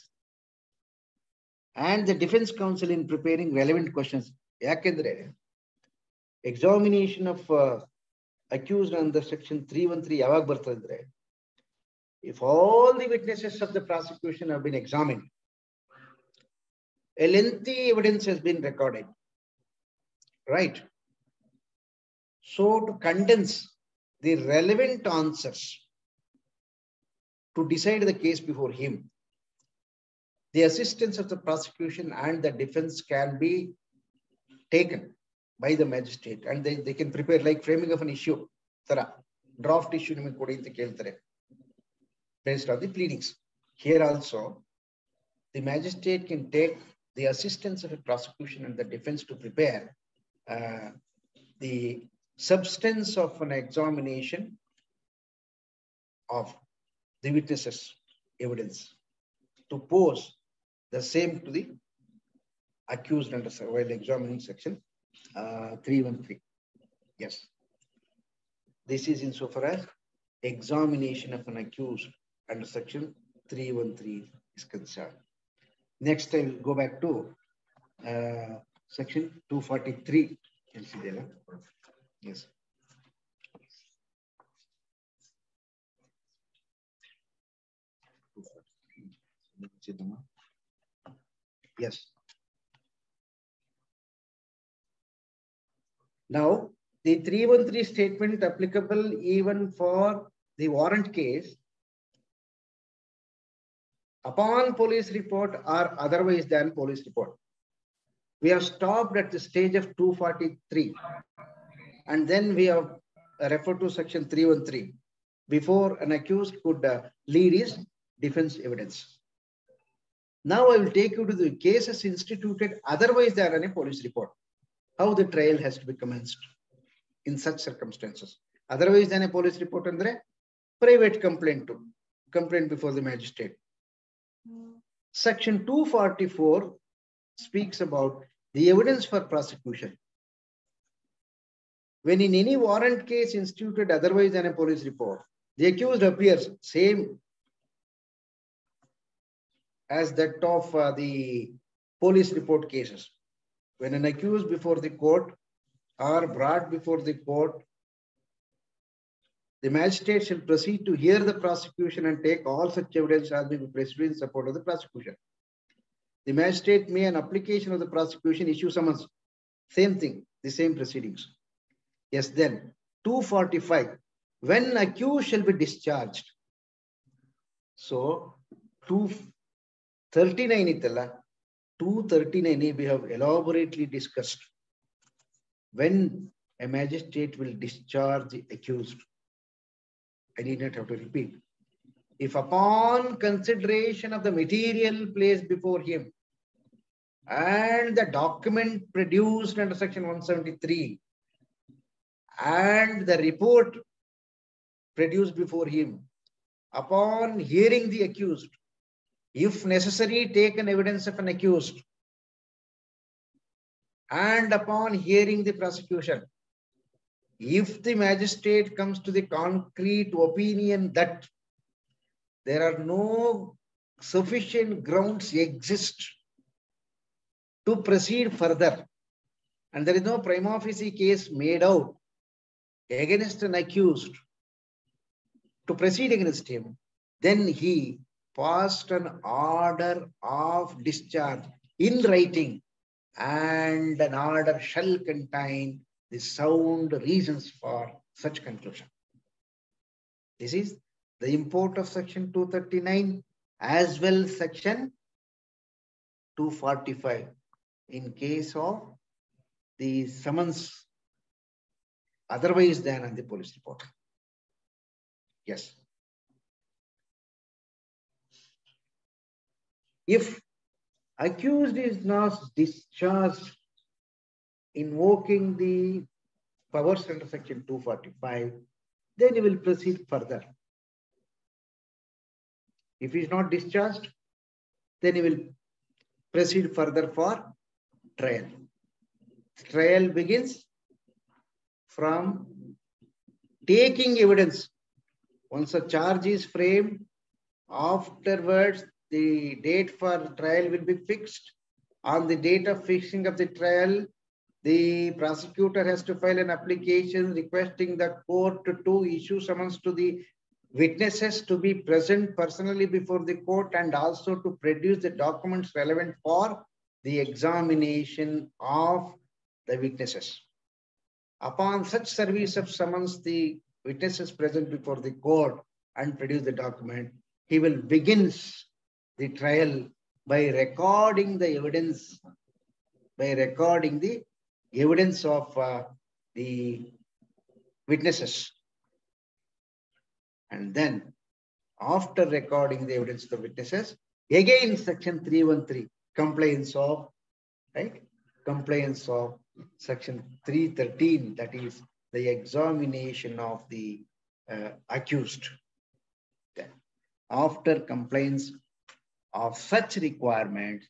Speaker 2: and the defense counsel in preparing relevant questions. Yakendre, examination of accused under section 313 yavag bartadre, if all the witnesses of the prosecution have been examined, a lengthy evidence has been recorded. Right? So to condense the relevant answers to decide the case before him, the assistance of the prosecution and the defense can be taken by the magistrate, and they can prepare like framing of an issue. Draft issue based on the pleadings. Here also, the magistrate can take the assistance of the prosecution and the defense to prepare the substance of an examination of the witnesses' evidence to pose the same to the accused under while examining section 313. Yes. This is insofar as examination of an accused under section 313 is concerned. Next, I will go back to section 243. Yes. Yes. Now, the 313 statement applicable even for the warrant case upon police report or otherwise than police report. We have stopped at the stage of 243 and then we have referred to section 313 before an accused could lead his defense evidence. Now I will take you to the cases instituted otherwise than a police report. How the trial has to be commenced in such circumstances. Otherwise than a police report andre private complaint before the magistrate. Section 244 speaks about the evidence for prosecution. When in any warrant case instituted otherwise than a police report, the accused appears same as that of the police report cases. When an accused before the court or brought before the court, the magistrate shall proceed to hear the prosecution and take all such evidence as may be presented in support of the prosecution. The magistrate may, on application of the prosecution, issue summons. Same thing, the same proceedings. Yes, then 245. When accused shall be discharged. So 239 italla. 239 we have elaborately discussed. When a magistrate will discharge the accused. I need not have to repeat. If upon consideration of the material placed before him and the document produced under section 173 and the report produced before him, upon hearing the accused, if necessary, take an evidence of an accused, and upon hearing the prosecution, if the magistrate comes to the concrete opinion that there are no sufficient grounds exist to proceed further, and there is no prima facie case made out against an accused to proceed against him, then he passed an order of discharge in writing, and an order shall contain the sound reasons for such conclusion. This is the import of section 239 as well section 245 in case of the summons otherwise than on the police report. Yes. If accused is not discharged invoking the powers under section 245, then he will proceed further. If he is not discharged, then he will proceed further for trial. Trial begins from taking evidence. Once a charge is framed, afterwards the date for trial will be fixed. On the date of fixing of the trial, the prosecutor has to file an application requesting the court to issue summons to the witnesses to be present personally before the court and also to produce the documents relevant for the examination of the witnesses. Upon such service of summons, the witnesses present before the court and produce the document, he will begin the trial by recording the evidence, of the witnesses. And then after recording the evidence of the witnesses, again section 313, compliance of section 313, that is the examination of the accused. Then, after compliance of such requirements,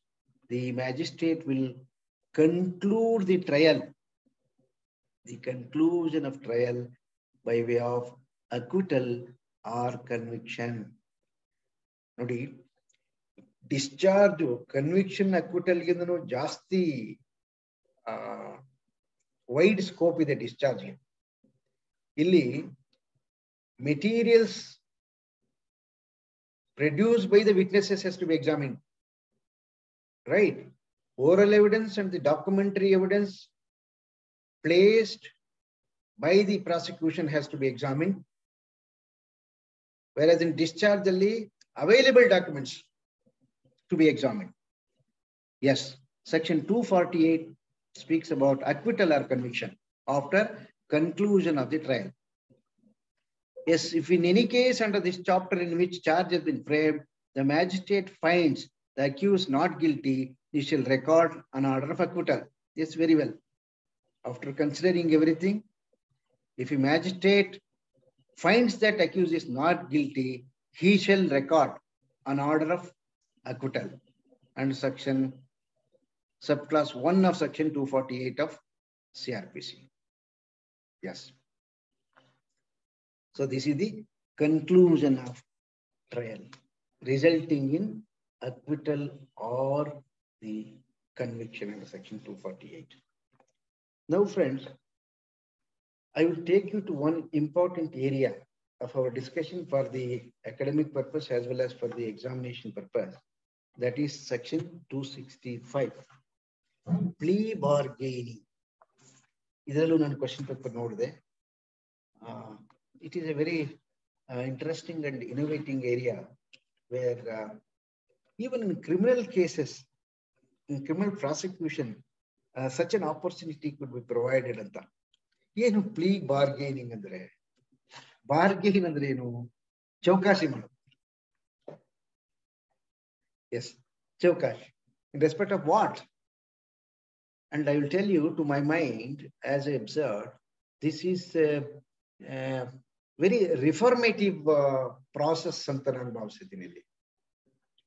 Speaker 2: the magistrate will conclude the trial, the conclusion of trial by way of acquittal or conviction. Nodi, discharge, conviction, acquittal ginda jasti wide scope ಇದೆ discharge. ಇಲ್ಲಿ materials produced by the witnesses has to be examined, right? Oral evidence and the documentary evidence placed by the prosecution has to be examined, whereas in discharge only available documents to be examined. Yes, section 248 speaks about acquittal or conviction after conclusion of the trial. Yes, if in any case under this chapter in which charge has been framed, the magistrate finds the accused not guilty, he shall record an order of acquittal. Yes, very well. After considering everything, if a magistrate finds that accused is not guilty, he shall record an order of acquittal and section subclass 1 of section 248 of Cr.P.C. Yes. So this is the conclusion of trial, resulting in acquittal or the conviction under section 248. Now, friends, I will take you to one important area of our discussion for the academic purpose as well as for the examination purpose. That is section 265. Plea bargaining. Idrallu nan question paper nodide. It is a very interesting and innovating area where even in criminal cases, in criminal prosecution, such an opportunity could be provided. ಏನು plea bargaining ಅಂದ್ರೆ? Bargain ಅಂದ್ರೆ ಏನು? ಚೌಕಾಸಿ ಮಾಡೋದು. S, ಚೌಕಾಸಿ. In respect of what? And I will tell you, to my mind, as I observed, this is a very reformative process ಅಂತ ನಾನು ಭಾವಿಸಿದ್ದೀನಿ ಇಲ್ಲಿ.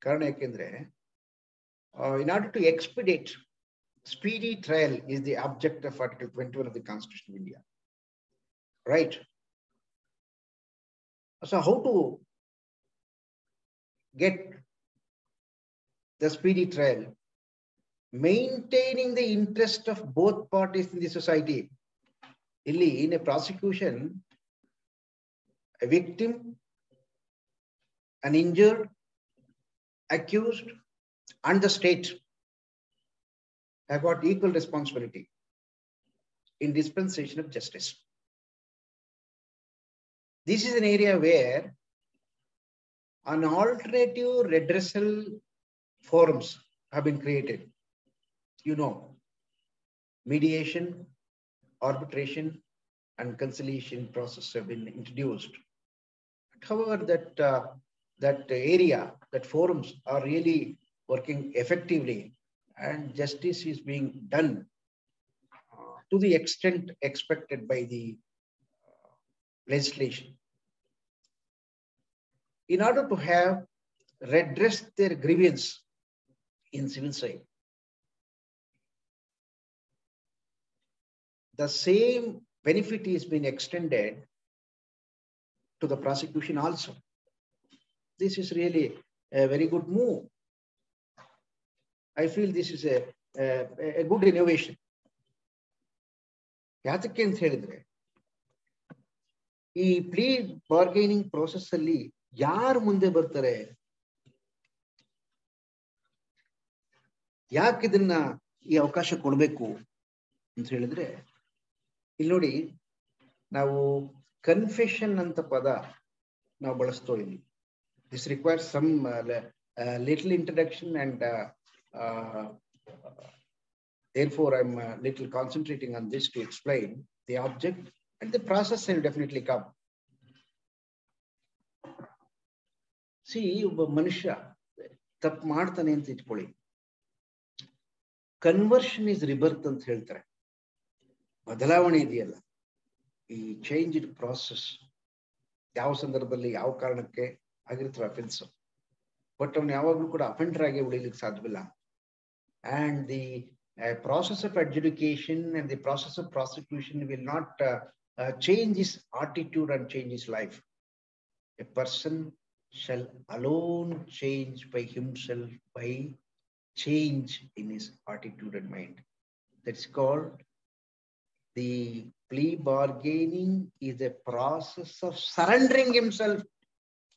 Speaker 2: ಕಾರಣ ಯಾಕೆಂದ್ರೆ in order to expedite, speedy trial is the object of Article 21 of the Constitution of India. Right? So how to get the speedy trial? Maintaining the interest of both parties in the society. Illi, in a prosecution, a victim, an injured, accused, and the state have got equal responsibility in dispensation of justice. This is an area where an alternative redressal forums have been created. You know, mediation, arbitration, and conciliation process have been introduced. However, that area, that forums are really working effectively, and justice is being done to the extent expected by the legislation. In order to have redressed their grievance in civil side, the same benefit is being extended to the prosecution also. This is really a very good move. I feel this is a good innovation. ಯಾತಕ್ಕೆ ಅಂತ ಹೇಳಿದ್ರೆ, ಈ plea bargaining process ಅಲ್ಲಿ ಯಾರು ಮುಂದೆ ಬರ್ತಾರೆ? ಯಾಕೆ ಇದನ್ನ ಈ ಅವಕಾಶ ಕೊಡಬೇಕು ಅಂತ ಹೇಳಿದ್ರೆ, ಇಲ್ಲಿ ನೋಡಿ, ನಾವು ಕನ್ಫೆಷನ್ ಅಂತ ಪದ ನಾವು ಬಳಸ್ತೋ ಇಲ್ಲಿ. This requires some little introduction, and therefore I'm little concentrating on this to explain the object, and the process will definitely come. See, ಒಬ್ಬ ಮನುಷ್ಯ ತಪ್ಪು ಮಾಡ್ತಾನೆ ಅಂತ ಇಟ್ಕೊಳ್ಳಿ, ಕನ್ವರ್ಷನ್ ಇಸ್ ರಿಬರ್ತ್ ಅಂತ ಹೇಳ್ತಾರೆ. ಬದಲಾವಣೆ ಇದೆಯಲ್ಲ, ಈ ಚೇಂಜ್ ಪ್ರಾಸೆಸ್ ಯಾವ ಸಂದರ್ಭದಲ್ಲಿ ಯಾವ ಕಾರಣಕ್ಕೆ ಆಗಿರ್ತಾರೆ ಅಫೆನ್ಸ್, ಬಟ್ ಅವನು ಯಾವಾಗಲೂ ಕೂಡ ಅಫೆಂಡರ್ ಆಗಿ ಉಳಿಲಿಕ್ಕೆ ಸಾಧ್ಯವಿಲ್ಲ. And the process of adjudication and the process of prosecution will not change his attitude and change his life. A person shall alone change by himself by change in his attitude and mind. That's called the plea bargaining is a process of surrendering himself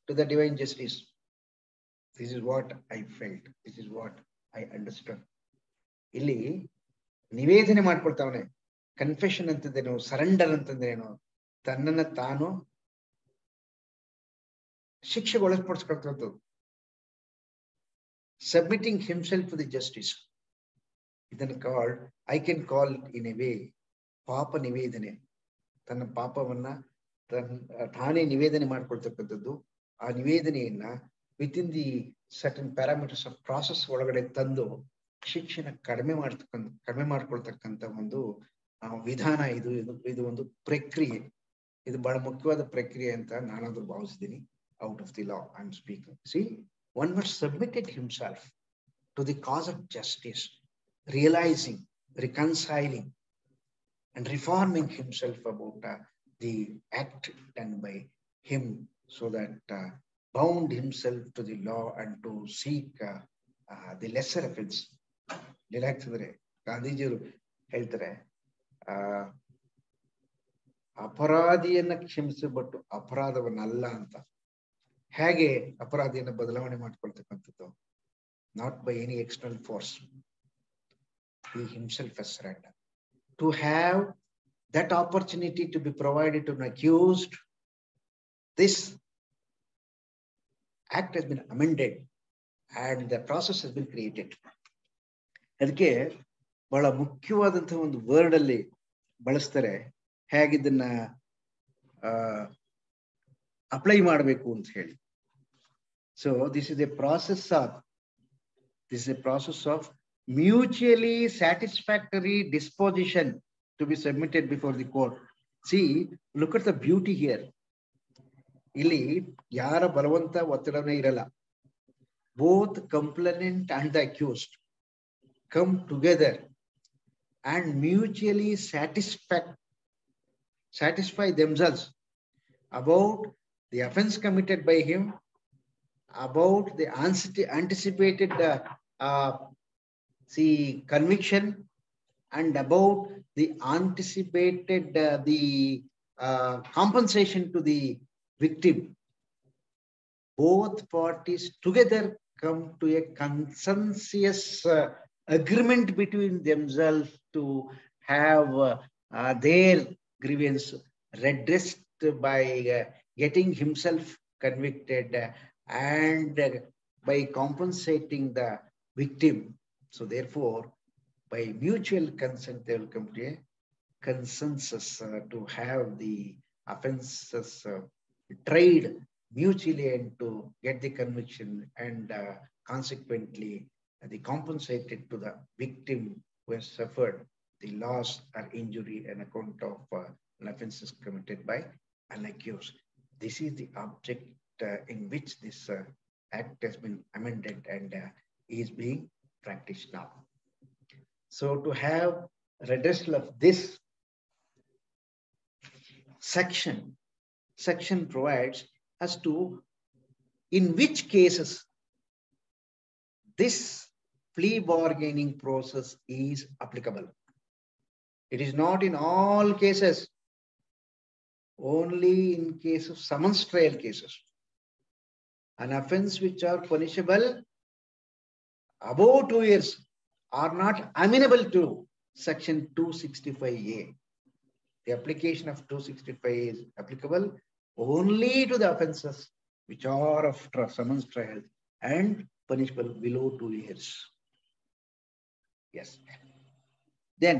Speaker 2: to the divine justice. This is what I felt. This is what I understood. ಇಲ್ಲಿ ನಿವೇದನೆ ಮಾಡ್ಕೊಳ್ತಾವನೆ. Confession ಅಂತಂದೇನು, surrender ಅಂತಂದೇನು, ತನ್ನನ್ನ ತಾನು ಶಿಕ್ಷೆಗೆ ಒಳಪಡಿಸ್ಕೊಳ್ತದ್ದು. Submitting himself to the justice. ಇದನ್ನು called, I can call in a way, ಪಾಪ ನಿವೇದನೆ. ತನ್ನ ಪಾಪವನ್ನ ತಾನೇ ನಿವೇದನೆ ಮಾಡ್ಕೊಳ್ತಕ್ಕಂಥದ್ದು. ಆ ನಿವೇದನೆಯನ್ನ within the certain parameters of process ಒಳಗಡೆ ತಂದು ಶಿಕ್ಷೆನ ಕಡಿಮೆ ಮಾಡ್ಕೊಳ್ತಕ್ಕಂಥ ಒಂದು ವಿಧಾನ. ಇದು ಒಂದು ಪ್ರಕ್ರಿಯೆ. ಇದು ಬಹಳ ಮುಖ್ಯವಾದ ಪ್ರಕ್ರಿಯೆ ಅಂತ ನಾನಾದ್ರೂ ಭಾವಿಸಿದ್ದೀನಿ. Out of the law I am speaking. See, one must submitted himself to the cause of justice, realizing, reconciling, and reforming himself about the act done by him, so that bound himself to the law and to seek the lesser offense. ಏನಾಗ್ತದ್ರೆ, ಗಾಂಧೀಜಿಯವರು ಹೇಳ್ತಾರೆ, ಅಪರಾಧಿಯನ್ನ ಕ್ಷಮಿಸಬಟ್ಟು ಅಪರಾಧವನ್ನಲ್ಲ ಅಂತ. ಹೇಗೆ ಅಪರಾಧಿಯನ್ನ ಬದಲಾವಣೆ ಮಾಡ್ಕೊಳ್ತಕ್ಕಂಥದ್ದು? Not by any external force. He himself has surrendered. To have that opportunity to be provided to an accused, this act has been amended and the process has been created. ಅದಕ್ಕೆ ಬಹಳ ಮುಖ್ಯವಾದಂತಹ ಒಂದು ವರ್ಡ್ ಅಲ್ಲಿ ಬಳಸ್ತಾರೆ, ಹೇಗೆ ಇದನ್ನ apply ಮಾಡಬೇಕು ಅಂತ ಹೇಳಿ. So this is a process of mutually satisfactory disposition to be submitted before the court. See, look at the beauty here. ಇಲ್ಲಿ ಯಾರ ಬಲವಂತ ಒತ್ತಡನೇ ಇರಲ್ಲ. Both complainant and the accused come together and mutually satisfy themselves about the offense committed by him, about the anticipated conviction, and about the anticipated compensation to the victim. Both parties together come to a consensus agreement between themselves to have their grievance redressed by getting himself convicted and by compensating the victim. So therefore, by mutual consent, they will come to a consensus to have the offences tried mutually and to get the conviction, and consequently the compensated to the victim who has suffered the loss or injury on account of offences committed by an accused. This is the object in which this act has been amended and is being practiced now. So to have redressal of this section provides as to in which cases this plea bargaining process is applicable. It is not in all cases, only in case of summons trial cases. An offense which are punishable above 2 years are not amenable to section 265A. The application of 265A is applicable only to the offenses which are of summons trial and punishable below 2 years. Yes. Then,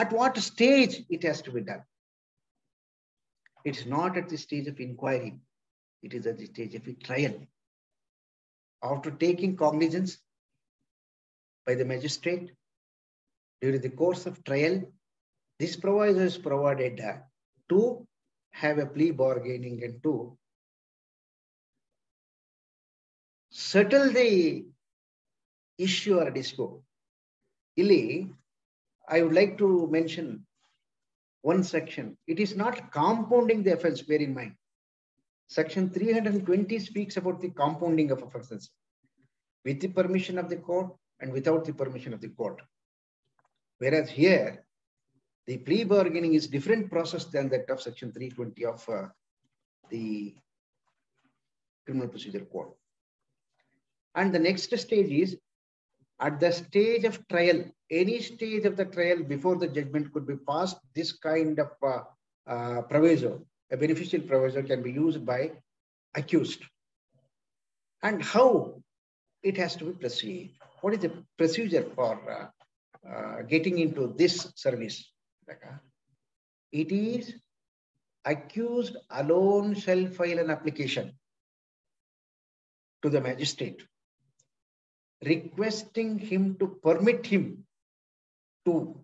Speaker 2: at what stage it has to be done? It is not at the stage of inquiry. It is at the stage of a trial. After taking cognizance by the magistrate during the course of trial, this proviso is provided to have a plea bargaining and to settle the issue or dispute. Illi, I would like to mention one section. It is not compounding the offense, bear in mind. Section 320 speaks about the compounding of offenses with the permission of the court and without the permission of the court. Whereas here, the plea bargaining is different process than that of section 320 of the Criminal Procedure Code. And the next stage is at the stage of trial, any stage of the trial before the judgment could be passed, this kind of proviso, a beneficial proviso, can be used by accused. And how it has to be proceeded. What is the procedure for getting into this service? It is accused alone shall file an application to the magistrate requesting him to permit him to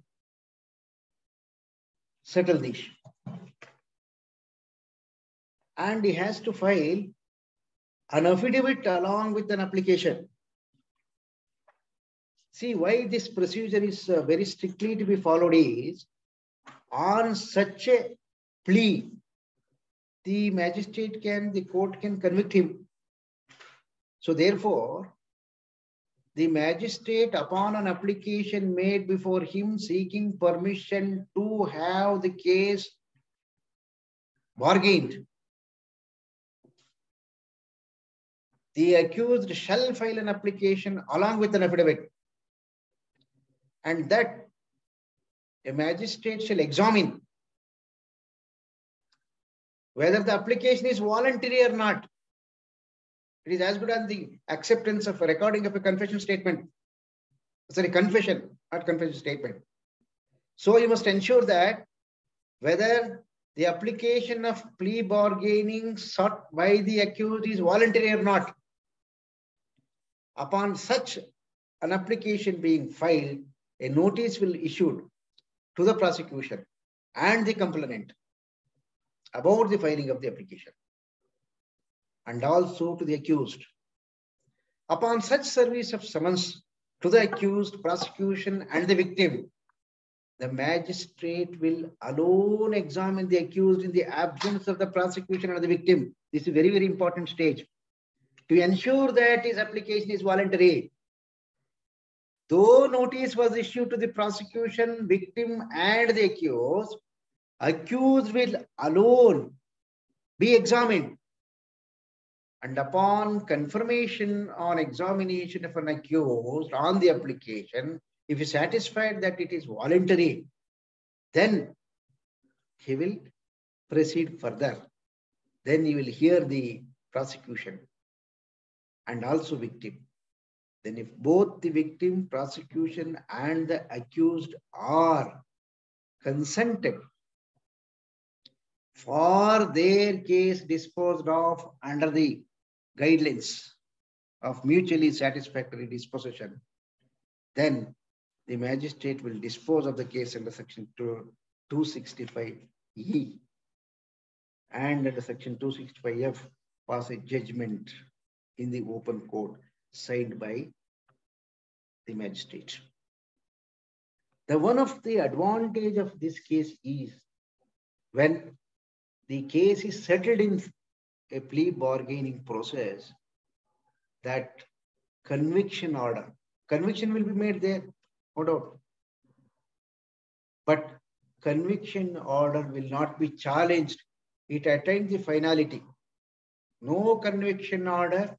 Speaker 2: settle the issue. And he has to file an affidavit along with an application. See, why this procedure is very strictly to be followed is, on such a plea, the magistrate the court can convict him. So therefore, the magistrate, upon an application made before him seeking permission to have the case bargained, the accused shall file an application along with an affidavit, and that a magistrate shall examine whether the application is voluntary or not. It is as good as the acceptance of a recording of a confession statement. Sorry, confession, not confession statement. So you must ensure that whether the application of plea bargaining sought by the accused is voluntary or not. Upon such an application being filed, a notice will be issued to the prosecution and the complainant about the filing of the application, and also to the accused. Upon such service of summons to the accused, prosecution, and the victim, the magistrate will alone examine the accused in the absence of the prosecution or the victim. This is a very, very important stage to ensure that his application is voluntary. Though notice was issued to the prosecution, victim, and the accused will alone be examined. And upon confirmation on examination of an accused on the application, if he is satisfied that it is voluntary, then he will proceed further. Then he will hear the prosecution and also victim. Then if both the victim, prosecution, and the accused are consented for their case disposed of under the guidelines of mutually satisfactory disposition, then the magistrate will dispose of the case under section 265E and under section 265F pass a judgment in the open court signed by the magistrate. The one of the advantage of this case is when the case is settled in a plea bargaining process, that conviction order, conviction will be made there, no doubt. But conviction order will not be challenged. It attains the finality. No conviction order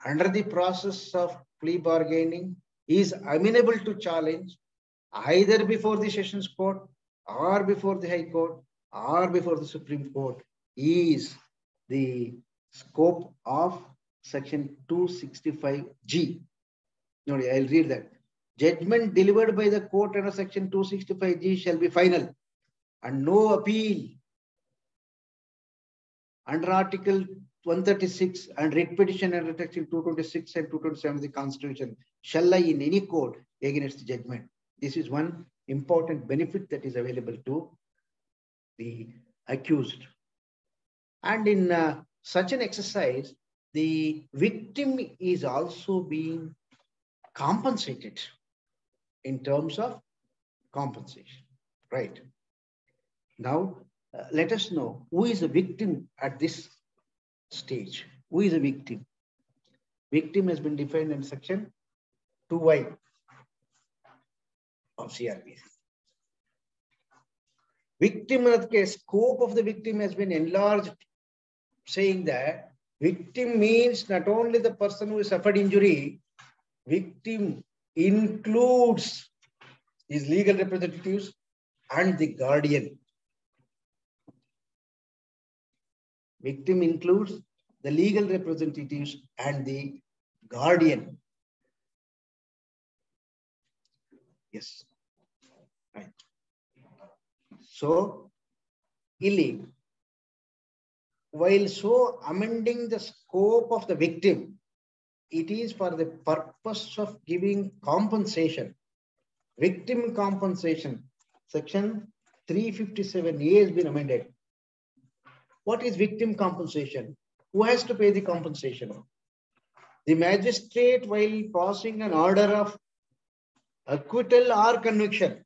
Speaker 2: under the process of plea bargaining is amenable to challenge either before the Sessions Court or before the High Court or before the Supreme Court, is the scope of section 265G. No, I'll read that. Judgment delivered by the court under section 265G shall be final, and no appeal under Article 136 and writ petition under section 226 and 227 of the Constitution shall lie in any court against the judgment. This is one important benefit that is available to the accused. And in such an exercise, the victim is also being compensated in terms of compensation, right? Now, let us know who is a victim at this stage. Who is a victim? Victim has been defined in section 2Y of Cr.P.C. Victim of the case, scope of the victim has been enlarged, saying that victim means not only the person who suffered injury, victim includes his legal representatives and the guardian. Victim includes the legal representatives and the guardian. Yes. Right. So, illy, while so amending the scope of the victim, it is for the purpose of giving compensation. Victim compensation, section 357A has been amended. What is victim compensation? Who has to pay the compensation? The magistrate, while passing an order of acquittal or conviction,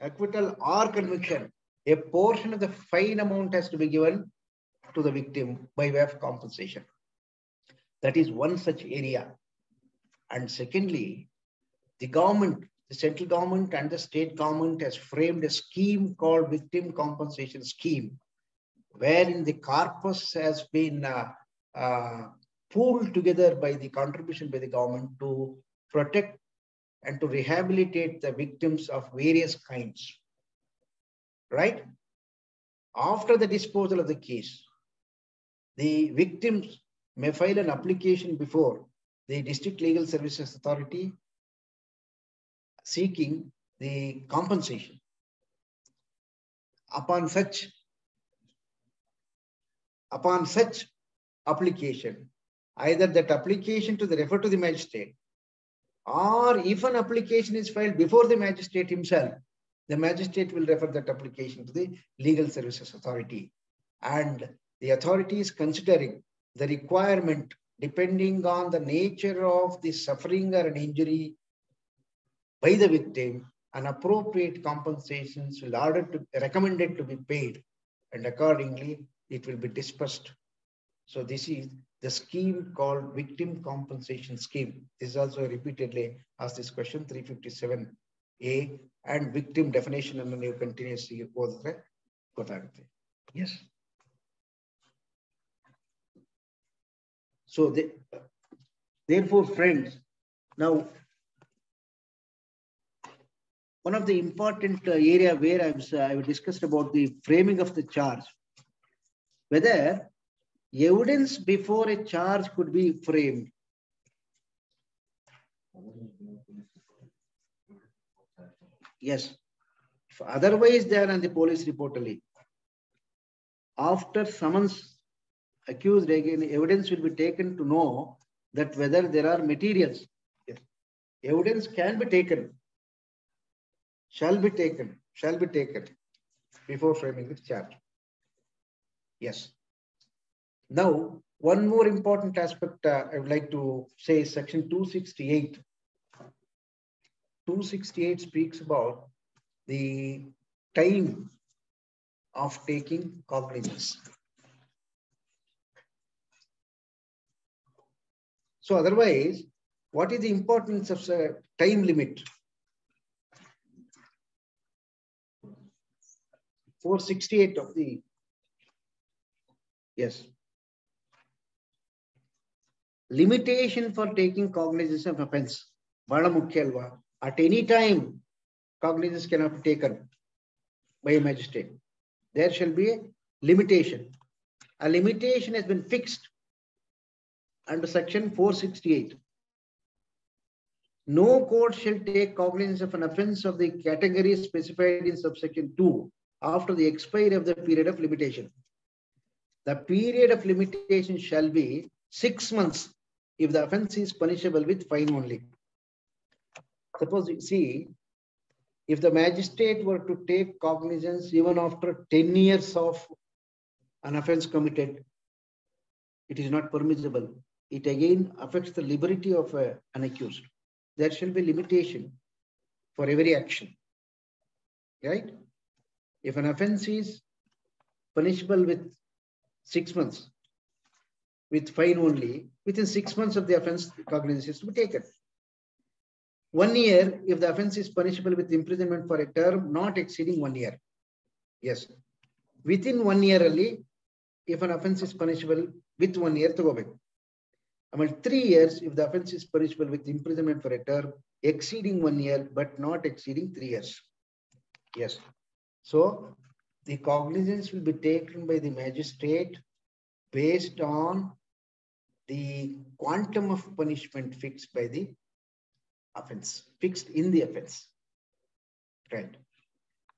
Speaker 2: a portion of the fine amount has to be given to the victim by way of compensation. That is one such area. And secondly, the government, the central government and the state government has framed a scheme called Victim Compensation Scheme, wherein the corpus has been pooled together by the contribution by the government to protect and to rehabilitate the victims of various kinds. Right? After the disposal of the case, the victims may file an application before the District Legal Services Authority seeking the compensation. Upon such application, either that application to the refer to the magistrate, or if an application is filed before the magistrate himself, the magistrate will refer that application to the legal services authority. And the authority is considering the requirement depending on the nature of the suffering or an injury by the victim, an appropriate compensations will recommended to be paid, and accordingly it will be dispersed. So this is the scheme called Victim Compensation Scheme. This is also repeatedly asked this question, 357A, and victim definition and you continuously go through. Yes. So therefore, friends, now one of the important area where I discussed about the framing of the charge, whether evidence before a charge could be framed. Yes. Otherwise, they are on the police report only. After summons, accused again, evidence will be taken to know that whether there are materials. Yes. Evidence can be taken, shall be taken before framing the charge. Yes. Now, one more important aspect I would like to say is section 268. 268 speaks about the time of taking cognizance. So otherwise, what is the importance of the time limit? 468 of the, yes. Limitation for taking cognizance of offense. At any time, cognizance cannot be taken by a magistrate. There shall be a limitation. A limitation has been fixed under section 468. No court shall take cognizance of an offense of the category specified in subsection 2 after the expiry of the period of limitation. The period of limitation shall be 6 months if the offense is punishable with fine only. Suppose you see, if the magistrate were to take cognizance even after 10 years of an offense committed, it is not permissible. It again affects the liberty of an accused. There shall be limitation for every action, right? If an offense is punishable with 6 months, with fine only, within 6 months of the offense, cognizance is to be taken. 1 year, if the offense is punishable with imprisonment for a term not exceeding 1 year. Yes. Within 1 year only, if an offense is punishable with 1 year, to go back. 3 years, if the offense is punishable with imprisonment for a term exceeding 1 year, but not exceeding 3 years. Yes. So, the cognizance will be taken by the magistrate based on the quantum of punishment fixed by the offense, fixed in the offense. Right.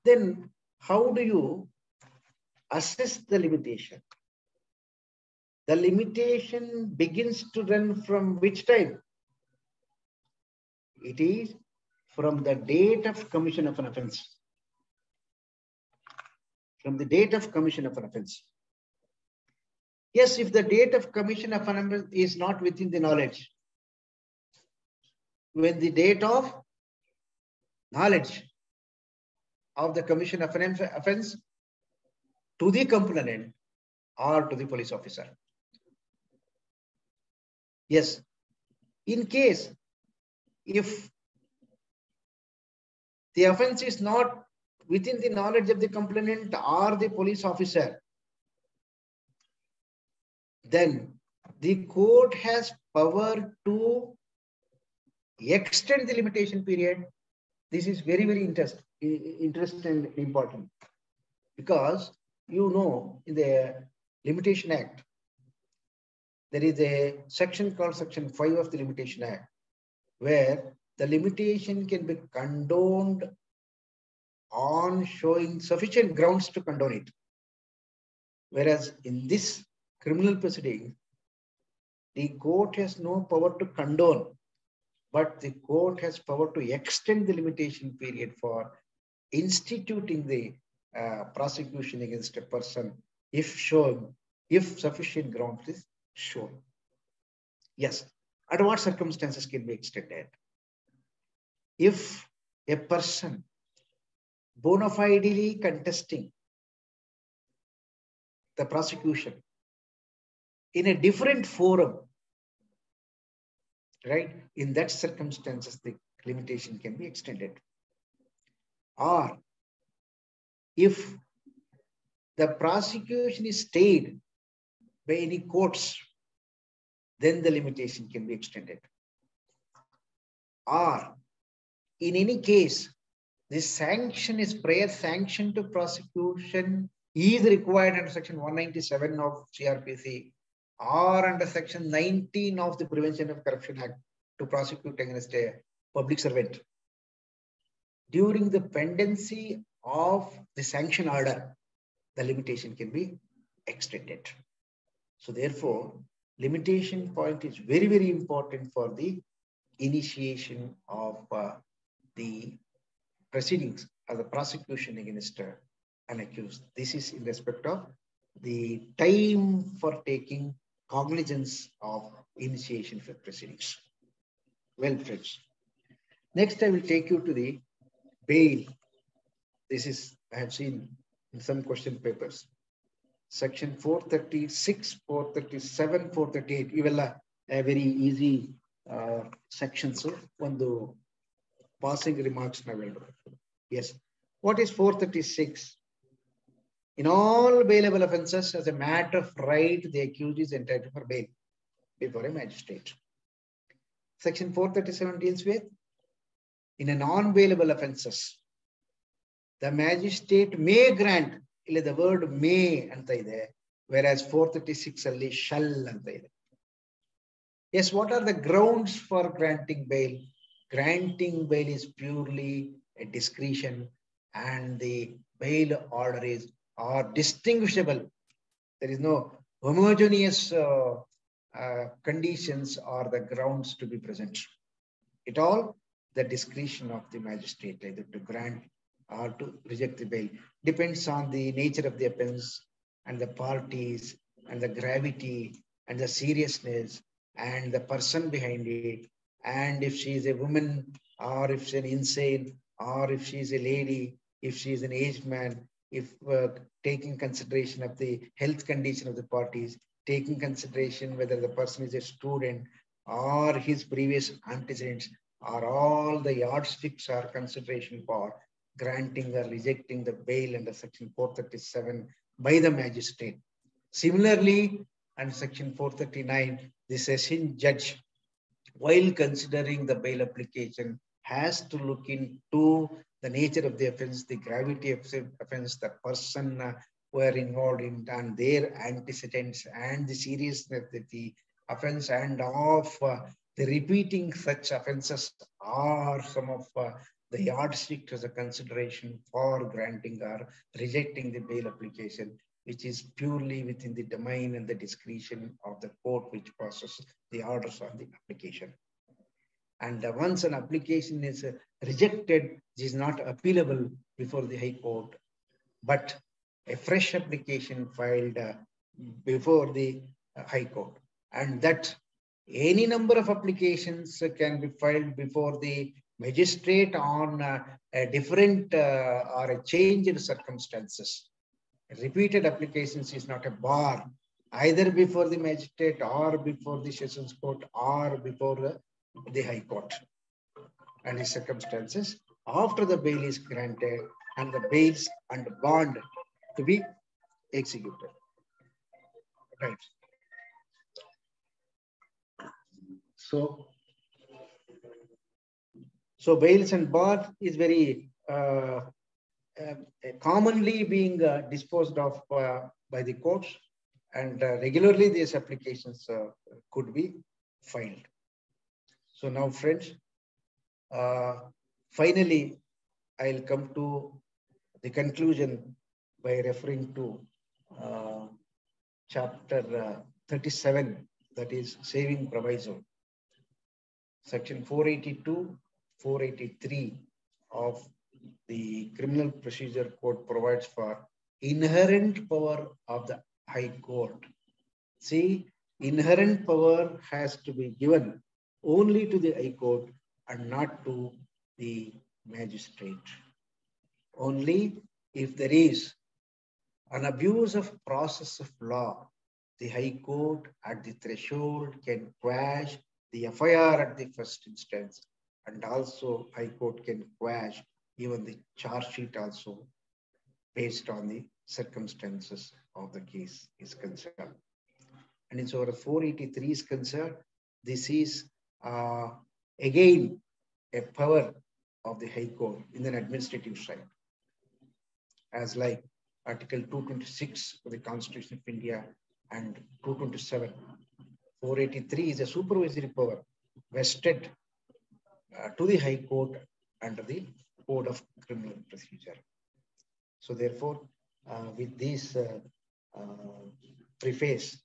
Speaker 2: Then, how do you assess the limitation? The limitation begins to run from which time? It is from the date of commission of an offense. From the date of commission of an offense. Yes, if the date of commission of an offense is not within the knowledge, when the date of knowledge of the commission of an offense to the complainant or to the police officer. Yes, in case if the offense is not within the knowledge of the complainant or the police officer, then the court has power to extend the limitation period. This is very, very interesting and important, because you know in the Limitation Act, there is a section called Section 5 of the Limitation Act, where the limitation can be condoned on showing sufficient grounds to condone it. Whereas in this criminal proceeding, the court has no power to condone, but the court has power to extend the limitation period for instituting the prosecution against a person if shown, if sufficient grounds is shown. Yes, under what circumstances can be extended? If a person bona fidely contesting the prosecution in a different forum, right? In that circumstances, the limitation can be extended. Or if the prosecution is stayed by any courts, then the limitation can be extended. Or in any case, the sanction is prior sanction to prosecution is required under section 197 of Cr.P.C or under section 19 of the Prevention of Corruption Act to prosecute against a public servant. During the pendency of the sanction order, the limitation can be extended. So therefore, limitation point is very, very important for the initiation of the proceedings or the prosecution against an accused. This is in respect of the time for taking cognizance of initiation for proceedings. Well, friends. Next, I will take you to the bail. This is, I have seen in some question papers. Section 436, 437, 438. Iವೆಲ್ಲ very easy sections. One passing remarks. Yes. What is 436? In all bailable offences, as a matter of right, the accused is entitled for bail before a magistrate. Section 437 deals with, in a non-bailable offences, the magistrate may grant, the word may anta ide, whereas 436 alli shall anta ide. Yes, what are the grounds for granting bail? Granting bail is purely a discretion, and the bail order are distinguishable. There is no homogeneous conditions or the grounds to be present. It all the discretion of the magistrate, either to grant or to reject the bail. Depends on the nature of the offense and the parties and the gravity and the seriousness and the person behind it. And if she is a woman, or if she's an insane, or if she is a lady, if she is an aged man, if taking consideration of the health condition of the parties, taking consideration whether the person is a student or his previous antecedents, are all the yardsticks or consideration for granting or rejecting the bail under section 437 by the magistrate. Similarly, under section 439, the session judge, while considering the bail application, has to look into the nature of the offense, the gravity of the offense, the person who are involved in, and their antecedents, and the seriousness of the offense, and of the repeating such offenses are some of the yardstick as a consideration for granting or rejecting the bail application, which is purely within the domain and the discretion of the court which passes the orders on the application. And once an application is rejected, it is not appealable before the High Court, but a fresh application filed before the High Court. And that any number of applications can be filed before the magistrate on a different or a change in circumstances. Repeated applications is not a bar, either before the magistrate or before the Sessions Court or before the High Court. And the circumstances after the bail is granted and the bails and bond to be executed. Right. So bails and bond is very commonly being disposed of by the courts, and regularly these applications could be filed. So now, friends, finally, I'll come to the conclusion by referring to chapter 37, that is saving proviso. Section 482, 483 of the Criminal Procedure Code provides for inherent power of the High Court. See, inherent power has to be given only to the High Court and not to the magistrate. Only if there is an abuse of process of law, the High Court at the threshold can quash the FIR at the first instance, and also High Court can quash even the charge sheet also based on the circumstances of the case is concerned. And in so far as 483 is concerned, this is again a power of the High Court in an administrative side, as like Article 226 of the Constitution of India and 227. 483 is a supervisory power vested to the High Court under the Code of Criminal Procedure. So therefore, with this preface,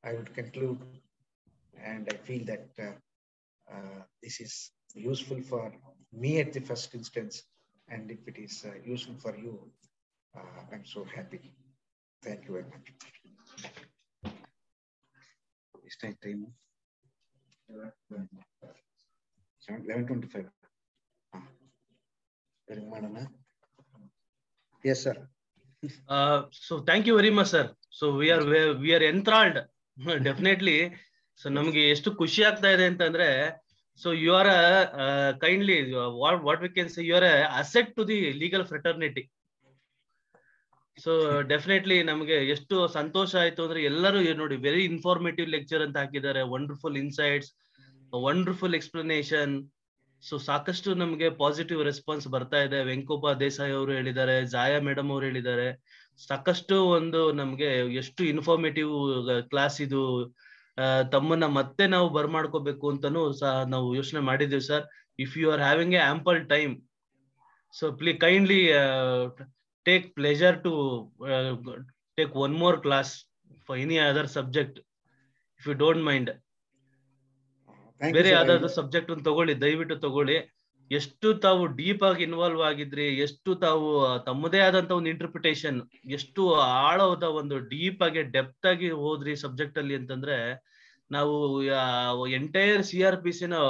Speaker 2: I would conclude, and I feel that this is useful for me at the first instance, and if it is useful for you, I'm so happy. Thank you very much. Time 11:25. Yes, sir.
Speaker 1: So thank you very much, sir. So we are enthralled. Definitely. So ನಮಗೆ ಎಷ್ಟು ಖುಷಿ ಆಗ್ತಾ ಇದೆ ಅಂತಂದ್ರೆ, so you are kindly what we can say, you are a asset to the legal fraternity. So definitely ನಮಗೆ ಎಷ್ಟು ಸಂತೋಷ ಆಯ್ತು ಅಂದ್ರೆ, ಎಲ್ಲರೂ ನೋಡಿ ವೆರಿ ಇನ್ಫಾರ್ಮೇಟಿವ್ ಲೆಕ್ಚರ್ ಅಂತ ಹಾಕಿದ್ದಾರೆ, wonderful insights, wonderful explanation. So ಸಾಕಷ್ಟು ನಮಗೆ ಪಾಸಿಟಿವ್ ರೆಸ್ಪಾನ್ಸ್ ಬರ್ತಾ ಇದೆ. ವೆಂಕೋಪ ದೇಸಾಯಿ ಅವರು ಹೇಳಿದ್ದಾರೆ, ಜಾಯಾ ಮೇಡಮ್ ಅವರು ಹೇಳಿದ್ದಾರೆ, ಸಾಕಷ್ಟು ಒಂದು ನಮ್ಗೆ ಎಷ್ಟು ಇನ್ಫಾರ್ಮೇಟಿವ್ ಕ್ಲಾಸ್ ಇದು, ತಮ್ಮನ್ನ ಮತ್ತೆ ನಾವು ಬರ್ಮಾಡ್ಕೋಬೇಕು ಅಂತಾನು ಸಹ ನಾವು ಯೋಚನೆ ಮಾಡಿದ್ದೀವಿ sir. If you are having a ample time, so please kindly take pleasure to take one more class for any other subject, if you don't mind. ಬೇರೆ ಯಾವ್ದಾದ್ರು ಸಬ್ಜೆಕ್ಟ್ ಒಂದು ತಗೊಳ್ಳಿ, ದಯವಿಟ್ಟು ತಗೊಳ್ಳಿ. ಎಷ್ಟು ತಾವು ಡೀಪ್ ಆಗಿ ಇನ್ವಾಲ್ವ್ ಆಗಿದ್ರಿ, ಎಷ್ಟು ತಾವು ತಮ್ಮದೇ ಆದಂತ ಒಂದು ಇಂಟರ್ಪ್ರಿಟೇಷನ್, ಎಷ್ಟು ಆಳವಾದ ಒಂದು ಡೀಪ್ ಆಗಿ ಡೆಪ್ತ್ ಆಗಿ ಹೋದ್ರಿ ಸಬ್ಜೆಕ್ಟ್ ಅಲ್ಲಿ ಅಂತಂದ್ರೆ, ನಾವು ಎಂಟೈರ್ CRPC ನ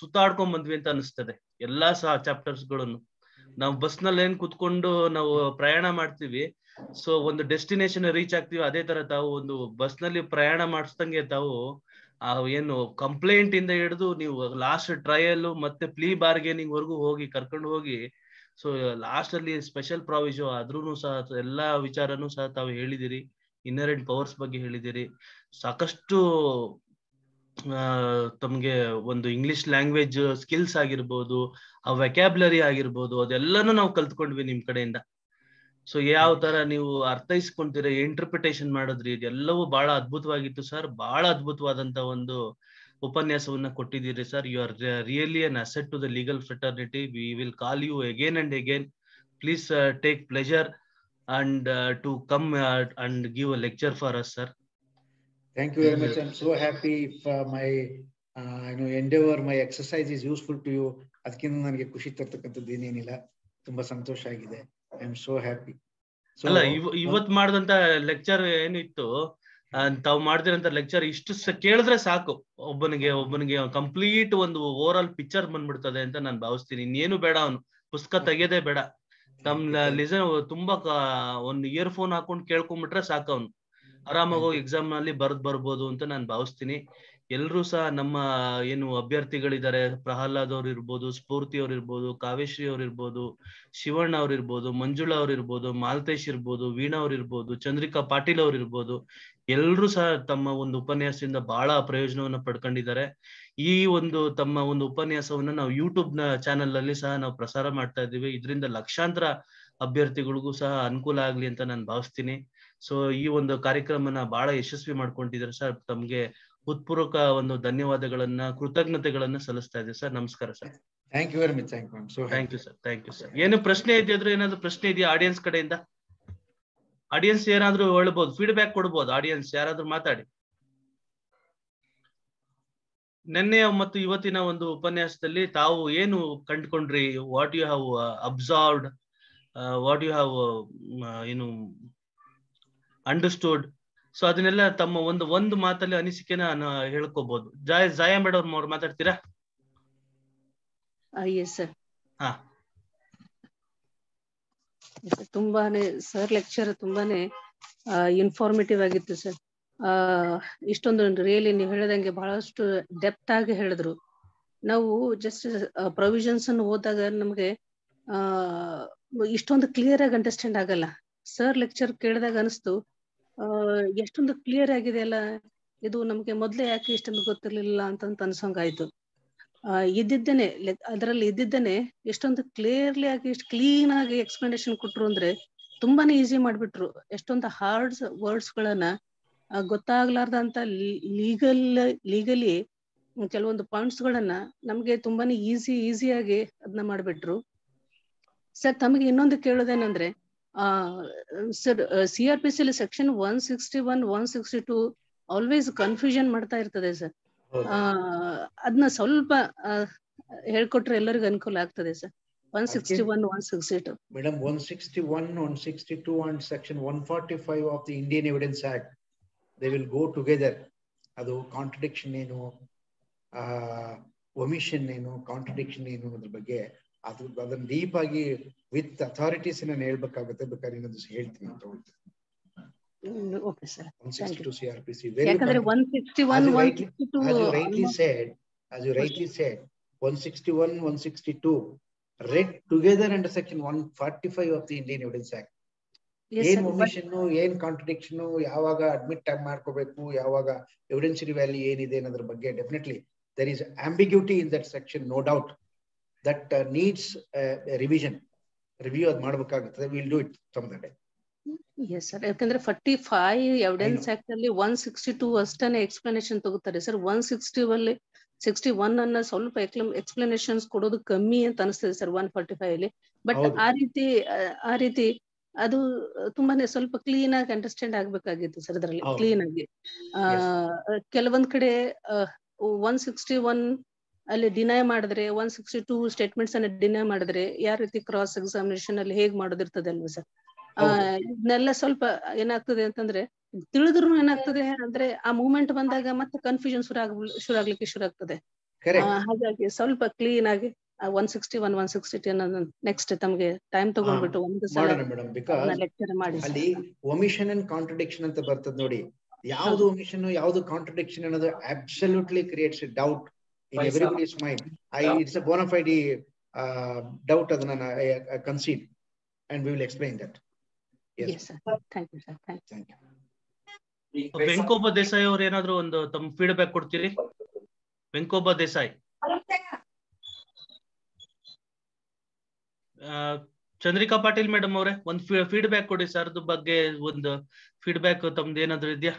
Speaker 1: ಸುತ್ತಾಡ್ಕೊಂಡ್ ಬಂದ್ವಿ ಅಂತ ಅನಿಸ್ತದೆ. ಎಲ್ಲಾ ಚಾಪ್ಟರ್ಸ್ ಗಳನ್ನು ನಾವು ಬಸ್ ನಲ್ಲಿ ಏನ್ ಕುತ್ಕೊಂಡು ನಾವು ಪ್ರಯಾಣ ಮಾಡ್ತೀವಿ, ಸೊ ಒಂದು ಡೆಸ್ಟಿನೇಷನ್ ರೀಚ್ ಆಗ್ತೀವಿ, ಅದೇ ತರ ತಾವು ಒಂದು ಬಸ್ ನಲ್ಲಿ ಪ್ರಯಾಣ ಮಾಡಿಸ್ದಂಗೆ ತಾವು ಏನು ಕಂಪ್ಲೇಂಟ್ ಇಂದ ಹಿಡಿದು ನೀವು ಲಾಸ್ಟ್ ಟ್ರಯಲ್ ಮತ್ತೆ ಪ್ಲೀ ಬಾರ್ಗೇನಿಂಗ್ ವರ್ಗು ಹೋಗಿ ಕರ್ಕೊಂಡು ಹೋಗಿ, ಸೊ ಲಾಸ್ಟ್ ಅಲ್ಲಿ ಸ್ಪೆಷಲ್ ಪ್ರಾವಿಷನ್ ಆದ್ರೂ ಸಹ ಎಲ್ಲಾ ವಿಚಾರನೂ ಸಹ ತಾವು ಹೇಳಿದಿರಿ. ಇನ್ನರೆಂಟ್ ಪವರ್ಸ್ ಬಗ್ಗೆ ಹೇಳಿದಿರಿ. ಸಾಕಷ್ಟು ತಮ್ಗೆ ಒಂದು ಇಂಗ್ಲಿಷ್ ಲ್ಯಾಂಗ್ವೇಜ್ ಸ್ಕಿಲ್ಸ್ ಆಗಿರ್ಬೋದು, ಆ ವೆಕ್ಯಾಬ್ಲರಿ ಆಗಿರ್ಬೋದು, ಅದೆಲ್ಲಾನು ನಾವು ಕಲ್ತ್ಕೊಂಡ್ವಿ ನಿಮ್ ಕಡೆಯಿಂದ. ಸೊ ಯಾವ ತರ ನೀವು ಅರ್ಥೈಸ್ಕೊಂತೀರ, ಇಂಟರ್ಪ್ರಿಟೇಷನ್ ಮಾಡಿದ್ರಿ, ಇದೆಲ್ಲವೂ ಬಹಳ ಅದ್ಭುತವಾಗಿತ್ತು ಸರ್. ಬಹಳ ಅದ್ಭುತವಾದಂತ ಒಂದು ಉಪನ್ಯಾಸವನ್ನ ಕೊಟ್ಟಿದ್ದೀರಿ sir. You are really an asset to the legal fraternity. We will call you again and again. Please take pleasure and to come and give a lecture for us, sir.
Speaker 2: Thank you very much. I'm so happy if my endeavor, my exercise is useful to you. ಅದಕ್ಕಿಂತ ನನಗೆ ಖುಷಿ ತರ್ತಕ್ಕಂಥದ್ದು ಏನೇನಿಲ್ಲ. ತುಂಬಾ ಸಂತೋಷ ಆಗಿದೆ. I am so happy.
Speaker 1: ಅಲ್ಲ, ಇವತ್ ಮಾಡಿದಂತ lecture ಏನಿತ್ತು, ತಾವು ಮಾಡ್ತಿರಂತ ಲೆಕ್ಚರ್ ಇಷ್ಟು ಕೇಳಿದ್ರೆ ಸಾಕು, ಒಬ್ಬನಿಗೆ ಕಂಪ್ಲೀಟ್ ಒಂದು ಓವರ್ ಆಲ್ ಪಿಕ್ಚರ್ ಬಂದ್ಬಿಡ್ತದೆ ಅಂತ ನಾನು ಭಾವಿಸ್ತೀನಿ. ಇನ್ನೇನು ಬೇಡ, ಅವನು ಪುಸ್ತಕ ತೆಗೆಯೋದೇ ಬೇಡ. ತುಂಬಾ ಒಂದು ಇಯರ್ಫೋನ್ ಹಾಕೊಂಡು ಕೇಳ್ಕೊಂಡ್ಬಿಟ್ರೆ ಸಾಕು, ಅವನು ಆರಾಮಾಗಿ ಹೋಗಿ ಎಕ್ಸಾಮ್ ನಲ್ಲಿ ಬರ್ಬೋದು ಅಂತ ನಾನು ಭಾವಿಸ್ತೀನಿ. ಎಲ್ರೂ ಸಹ ನಮ್ಮ ಏನು ಅಭ್ಯರ್ಥಿಗಳಿದ್ದಾರೆ, ಪ್ರಹ್ಲಾದ್ ಅವ್ರು ಇರ್ಬೋದು, ಸ್ಫೂರ್ತಿ ಅವ್ರು ಇರ್ಬೋದು, ಕಾವ್ಯಶ್ರೀ ಅವ್ರು ಇರ್ಬೋದು, ಶಿವಣ್ಣ ಅವ್ರು ಇರ್ಬೋದು, ಮಂಜುಳಾ ಅವ್ರು ಇರ್ಬೋದು, ಮಾಲ್ತೇಶ್ ಇರ್ಬೋದು, ವೀಣಾ ಅವ್ರು ಇರ್ಬೋದು, ಚಂದ್ರಿಕಾ ಪಾಟೀಲ್ ಅವ್ರು ಇರ್ಬೋದು, ಎಲ್ರೂ ಸಹ ತಮ್ಮ ಒಂದು ಉಪನ್ಯಾಸದಿಂದ ಬಹಳ ಪ್ರಯೋಜನವನ್ನ ಪಡ್ಕೊಂಡಿದ್ದಾರೆ. ಈ ಒಂದು ತಮ್ಮ ಒಂದು ಉಪನ್ಯಾಸವನ್ನ ನಾವು ಯೂಟ್ಯೂಬ್ ನ ಚಾನೆಲ್ ಅಲ್ಲಿ ಸಹ ನಾವು ಪ್ರಸಾರ ಮಾಡ್ತಾ ಇದ್ದೀವಿ. ಇದರಿಂದ ಲಕ್ಷಾಂತರ ಅಭ್ಯರ್ಥಿಗಳಿಗೂ ಸಹ ಅನುಕೂಲ ಆಗ್ಲಿ ಅಂತ ನಾನು ಭಾವಿಸ್ತೀನಿ. ಸೊ ಈ ಒಂದು ಕಾರ್ಯಕ್ರಮನ ಬಹಳ ಯಶಸ್ವಿ ಮಾಡ್ಕೊಂಡಿದ್ದಾರೆ ಸರ್. ತಮ್ಗೆ ಹೃತ್ಪೂರ್ವಕ ಒಂದು ಧನ್ಯವಾದಗಳನ್ನ, ಕೃತಜ್ಞತೆಗಳನ್ನ ಸಲ್ಲಿಸ್ತಾ ಇದ್ದೀವಿ ಸರ್. ನಮಸ್ಕಾರ sir.
Speaker 2: Thank you very much. Thank you. I'm so happy.
Speaker 1: Thank you, sir. Thank you, sir. ಏನು ಪ್ರಶ್ನೆ ಇದೆಯಾದ್ರೂ ಏನಾದ್ರು ಪ್ರಶ್ನೆ ಇದೆಯಾ ಆಡಿಯನ್ಸ್ ಕಡೆಯಿಂದ? ಆಡಿಯನ್ಸ್ ಏನಾದ್ರು ಹೇಳ್ಬೋದು, ಫೀಡ್ಬ್ಯಾಕ್ ಕೊಡ್ಬೋದು. ಆಡಿಯನ್ಸ್ ಯಾರಾದ್ರೂ ಮಾತಾಡಿ. ನಿನ್ನೆ ಮತ್ತು ಇವತ್ತಿನ ಒಂದು ಉಪನ್ಯಾಸದಲ್ಲಿ ತಾವು ಏನು ಕಂಡುಕೊಂಡ್ರಿ? What you have observed, what you have ಏನು ಅಂಡರ್ಸ್ಟುಡ್? ಸೊ ಅದನ್ನೆಲ್ಲ ತಮ್ಮ ಒಂದು ಮಾತಲ್ಲಿ ಅನಿಸಿಕೆನ ಹೇಳ್ಕೋಬಹುದು. ಜಾಯಾ ಮೇಡಮ್ ಅವ್ರು ಮಾತಾಡ್ತೀರಾ?
Speaker 4: Yes sir.
Speaker 1: ಹಾ,
Speaker 4: ತುಂಬಾನೇ ಸರ್ ಲೆಕ್ಚರ್ ತುಂಬಾನೇ ಇನ್ಫಾರ್ಮೇಟಿವ್ ಆಗಿತ್ತು ಸರ್. ಇಷ್ಟೊಂದು ರಿಯಲಿ ನೀವು ಹೇಳಿದಂಗೆ ಬಹಳಷ್ಟು ಡೆಪ್ತ್ ಆಗಿ ಹೇಳಿದ್ರು. ನಾವು ಜಸ್ಟ್ ಪ್ರೊವಿಷನ್ಸ್ ಅನ್ನು ಓದಾಗ ನಮಗೆ ಇಷ್ಟೊಂದು ಕ್ಲಿಯರ್ ಆಗಿ ಅಂಡರ್ಸ್ಟ್ಯಾಂಡ್ ಆಗಲ್ಲ. ಸರ್ ಲೆಕ್ಚರ್ ಕೇಳಿದಾಗ ಅನಿಸ್ತು ಎಷ್ಟೊಂದು ಕ್ಲಿಯರ್ ಆಗಿದೆ ಅಲ್ಲ, ಇದು ನಮ್ಗೆ ಮೊದ್ಲೇ ಯಾಕೆ ಇಷ್ಟೊಂದು ಗೊತ್ತಿರ್ಲಿಲ್ಲ ಅಂತ ಅನ್ಸಂಗಾಯ್ತು. ಇದ್ದಿದ್ದೇನೆ ಅದರಲ್ಲಿ ಇದ್ದಿದ್ದೇನೆ ಎಷ್ಟೊಂದು ಕ್ಲಿಯರ್ಲಿ ಆಗಿ ಎಷ್ಟು ಕ್ಲೀನ್ ಆಗಿ ಎಕ್ಸ್ಪ್ಲನೇಷನ್ ಕೊಟ್ರು ಅಂದ್ರೆ ತುಂಬಾನೇ ಈಸಿ ಮಾಡ್ಬಿಟ್ರು. ಎಷ್ಟೊಂದು ಹಾರ್ಡ್ ವರ್ಡ್ಸ್ ಗಳನ್ನ ಗೊತ್ತಾಗ್ಲಾರ್ದಂತ ಲೀಗಲಿ ಕೆಲವೊಂದು ಪಾಯಿಂಟ್ಸ್ ಗಳನ್ನ ನಮ್ಗೆ ತುಂಬಾನೇ ಈಸಿಯಾಗಿ ಅದನ್ನ ಮಾಡ್ಬಿಟ್ರು. ಸರ್ ತಮಗೆ ಇನ್ನೊಂದು ಕೇಳೋದೇನಂದ್ರೆ sir CRPC section 161, 162 always confusion ಮಾಡ್ತಾ ಇರ್ತದೆ ಸರ್. ಅದನ್ನ ಸ್ವಲ್ಪ ಹೇಳ್ಕೊಟ್ರೆ ಎಲ್ಲರಿಗೂ ಅನುಕೂಲ ಆಗ್ತದೆ sir. 161, 162
Speaker 2: madam, 161, 162 and section 145 of the Indian Evidence Act, they will go together. ಅದು ಕಾಂಟ್ರಡಿಕ್ಷನ್ ಏನು, ಒಮಿಷನ್ ಏನು, ಕಾಂಟ್ರಡಿಕ್ಷನ್ ಏನು ಅದ್ರ ಬಗ್ಗೆ ಅದನ್ನ ಡೀಪ್ ಆಗಿ ವಿತ್ ಅಥಾರಿಟೀಸ್ ನಾನು ಹೇಳ್ಬೇಕಾಗುತ್ತೆ. ಬೇಕಾದ್ರೆ ಇನ್ನೊಂದು ಹೇಳ್ತೀನಿ ಅಂತ ಹೇಳ್ತೀನಿ.
Speaker 4: Okay sir.
Speaker 2: 162 CRPC.
Speaker 4: ಯಾಕಂದ್ರೆ 161, 162
Speaker 2: as you rightly said, 161, 162 read together under section 145 of the Indian Evidence Act. ಏನ್ ಒಮಿಷನ್, ಏನ್ ಕಾಂಟ್ರಡಿಕ್ಷನ್, ಯಾವಾಗ ಅಡ್ಮಿಟ್ ಮಾಡ್ಕೋಬೇಕು, ಯಾವಾಗ ಎವಿಡೆನ್ಷಿಯರಿ ವ್ಯಾಲ್ಯೂ ಏನಿದೆ ಅನ್ನೋದ್ರ ಬಗ್ಗೆ definitely there is ambiguity in that section, no doubt, that needs a review ಅದ್ ಮಾಡ್ಬೇಕಾಗುತ್ತೆ. we'll do it some other day.
Speaker 4: Yes sir. ಯಾಕಂದ್ರೆ 45 ಎವಿಡೆನ್ಸ್ ಆಕ್ಟ್ ಅಲ್ಲಿ 162 ಅಷ್ಟೇ ಎಕ್ಸ್ಪ್ಲನೇಷನ್ ತಗೋತಾರೆ ಸರ್. 161 ಅನ್ನ ಸ್ವಲ್ಪ ಎಕ್ಸ್ಪ್ಲನೇಷನ್ಸ್ ಕೊಡೋದು ಕಮ್ಮಿ ಅಂತ ಅನಿಸ್ತದೆ ಸರ್ 145 ಅಲ್ಲಿ. ಬಟ್ ಆ ರೀತಿ ಅದು ತುಂಬಾನೇ ಸ್ವಲ್ಪ ಕ್ಲೀನ್ ಆಗಿ ಅಂಡರ್ಸ್ಟ್ಯಾಂಡ್ ಆಗ್ಬೇಕಾಗಿತ್ತು ಸರ್. ಅದರಲ್ಲಿ ಕ್ಲೀನ್ ಆಗಿ ಕೆಲವೊಂದ್ ಕಡೆ 161 ಅಲ್ಲಿ ಡಿನೈ ಮಾಡಿದ್ರೆ, 162 ಸ್ಟೇಟ್ಮೆಂಟ್ಸ್ ಅನ್ನ ಡಿನೈ ಮಾಡಿದ್ರೆ ಯಾವ ರೀತಿ ಕ್ರಾಸ್ ಎಕ್ಸಾಮಿನೇಷನ್ ಅಲ್ಲಿ ಹೇಗ್ ಮಾಡೋದಿರ್ತದೆ ಅಲ್ವಾ ಸರ್. ಇದನ್ನೆಲ್ಲ ಸ್ವಲ್ಪ ಏನಾಗ್ತದೆ ಅಂತಂದ್ರೆ ತಿಳಿದ್ರು ಏನಾಗ್ತದೆ ಅಂದ್ರೆ ಆ ಮೂಮೆಂಟ್ ಬಂದಾಗ ಮತ್ತೆ ಕನ್ಫ್ಯೂಷನ್ ಶುರು ಆಗ್ತದೆ. ಹಾಗಾಗಿ ಸ್ವಲ್ಪ ಕ್ಲೀನ್ ಆಗಿ 161, 162 ನೆಕ್ಸ್ಟ್ ತಮಗೆ ಟೈಮ್ ತಗೊಂಡ್ಬಿಟ್ಟು ಒಂದು ಸಲ ಲೆಕ್ಚರ್ ಮಾಡಿ.
Speaker 2: ಅಲ್ಲಿ ಒಮಿಷನ್ ಅಂಡ್ ಕಾಂಟ್ರಡಿಕ್ಷನ್ ಅಂತ ಬರ್ತದೆ ನೋಡಿ. ಯಾವ್ದು ಒಮಿಷನ್, ಯಾವ್ದು ಕಾಂಟ್ರಡಿಕ್ಷನ್ ಅನ್ನೋದು absolutely creates a doubt in everybody's mind. It's a bona fide doubt. ಅದನ್ನ concede and we will explain that.
Speaker 4: Yes sir. Thank you sir. Thank you.
Speaker 1: Venkoba Desai ಅವ್ರು ಏನಾದ್ರು ಒಂದು ತಮ್ಮ ಫೀಡ್ಬ್ಯಾಕ್ ಕೊಡ್ತೀರಿ? ವೆಂಕೋಬ ದೇಸಾಯಿ. ಚಂದ್ರಿಕಾ ಪಾಟೀಲ್ ಮೇಡಮ್ ಅವರೇ ಒಂದು ಫೀಡ್ಬ್ಯಾಕ್ ಕೊಡಿ ಸರ್ ಬಗ್ಗೆ. ಒಂದು ಫೀಡ್ಬ್ಯಾಕ್ ತಮ್ದು ಏನಾದ್ರು ಇದೆಯಾ?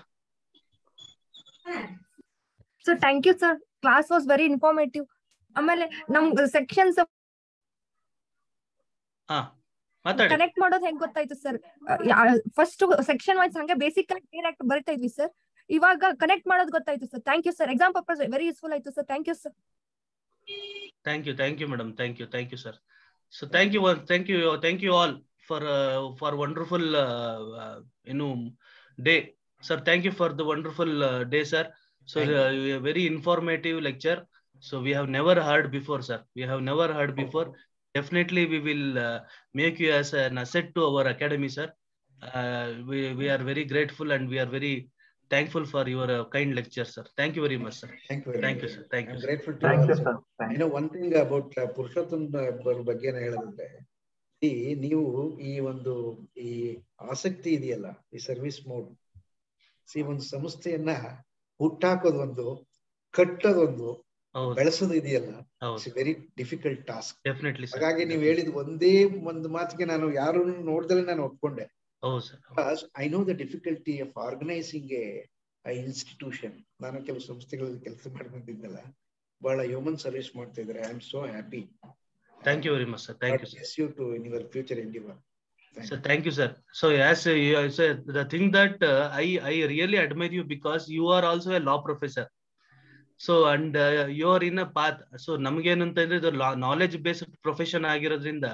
Speaker 5: So thank you sir, class was very informative. ಆಮೇಲೆ ನಮ್ ಸೆಕ್ಷನ್ಸ್ ಕನೆಕ್ಟ್ ಮಾಡೋದು ಹೆಂಗ್ ಗೊತ್ತಾಯ್ತು ಸರ್? ಫಸ್ಟ್ ಸೆಕ್ಷನ್ ವೈಸ್ ಹಂಗೆ ಬೇಸಿಕ್ ಕ್ಲಿಯರ್ ಆಗಿ ಬರಿತಾ ಇದ್ವಿ ಸರ್. ಇವಾಗ ಕನೆಕ್ಟ್ ಮಾಡೋದು ಗೊತ್ತಾಯ್ತು sir. Thank you sir. Exam purpose very useful ಆಯ್ತು sir. Thank you sir.
Speaker 1: Thank you madam. Thank you sir. So thank you all for wonderful day sir. Thank you for the wonderful day sir. So very informative lecture. So we have never heard before sir. Definitely we will make you as an asset to our academy sir. We are very grateful and we are very thankful for your kind lecture sir. Thank you very much sir.
Speaker 2: Thank you sir.
Speaker 1: I'm
Speaker 2: grateful to you sir. You know one thing about ಪುರುಷೋತ್ತಮ ಬಗ್ಗೆ ಹೇಳೋದಂದ್ರೆ, ನೀವು ಈ ಆಸಕ್ತಿ ಇದೆಯಲ್ಲ, ಈ service mode, ಒಂದು ಸಂಸ್ಥೆಯನ್ನ ಹುಟ್ಟಾಕೋದೊಂದು, ಕಟ್ಟೋದೊಂದು, ಬೆಳೆಸೋದು ಇದೆಯಲ್ಲ, ಇಟ್ಸ್ ವೆರಿ ಡಿಫಿಕಲ್ಟ್ ಟಾಸ್ಕ್. ಹಾಗಾಗಿ ನೀವು ಹೇಳಿದ ಒಂದೇ ಒಂದು ಮಾತಿಗೆ ನಾನು ಯಾರು ನೋಡ್ದಲೇ ನಾನು ಒಪ್ಕೊಂಡೆ. I know the difficulty of organising a institution. ನಾನು ಕೆಲವು ಸಂಸ್ಥೆಗಳಲ್ಲಿ ಕೆಲಸ ಮಾಡಿ ಬಂದಿದ್ದಲ್ಲ, ಬಹಳ ಹ್ಯೂಮನ್ ಸರ್ವಿಸ್ ಮಾಡ್ತಾ ಇದ್ದಾರೆ. I am so happy.
Speaker 1: Thank you very much, sir. Thank you, sir.
Speaker 2: Bless you to in your future endeavor.
Speaker 1: So thank you, sir. So as so the thing that I really admire you because you are also a law professor. So and you are in a path. So ನಮಗೆ ಏನಂತಂದ್ರೆ ಇದು knowledge based profession ಆಗಿರೋದ್ರಿಂದ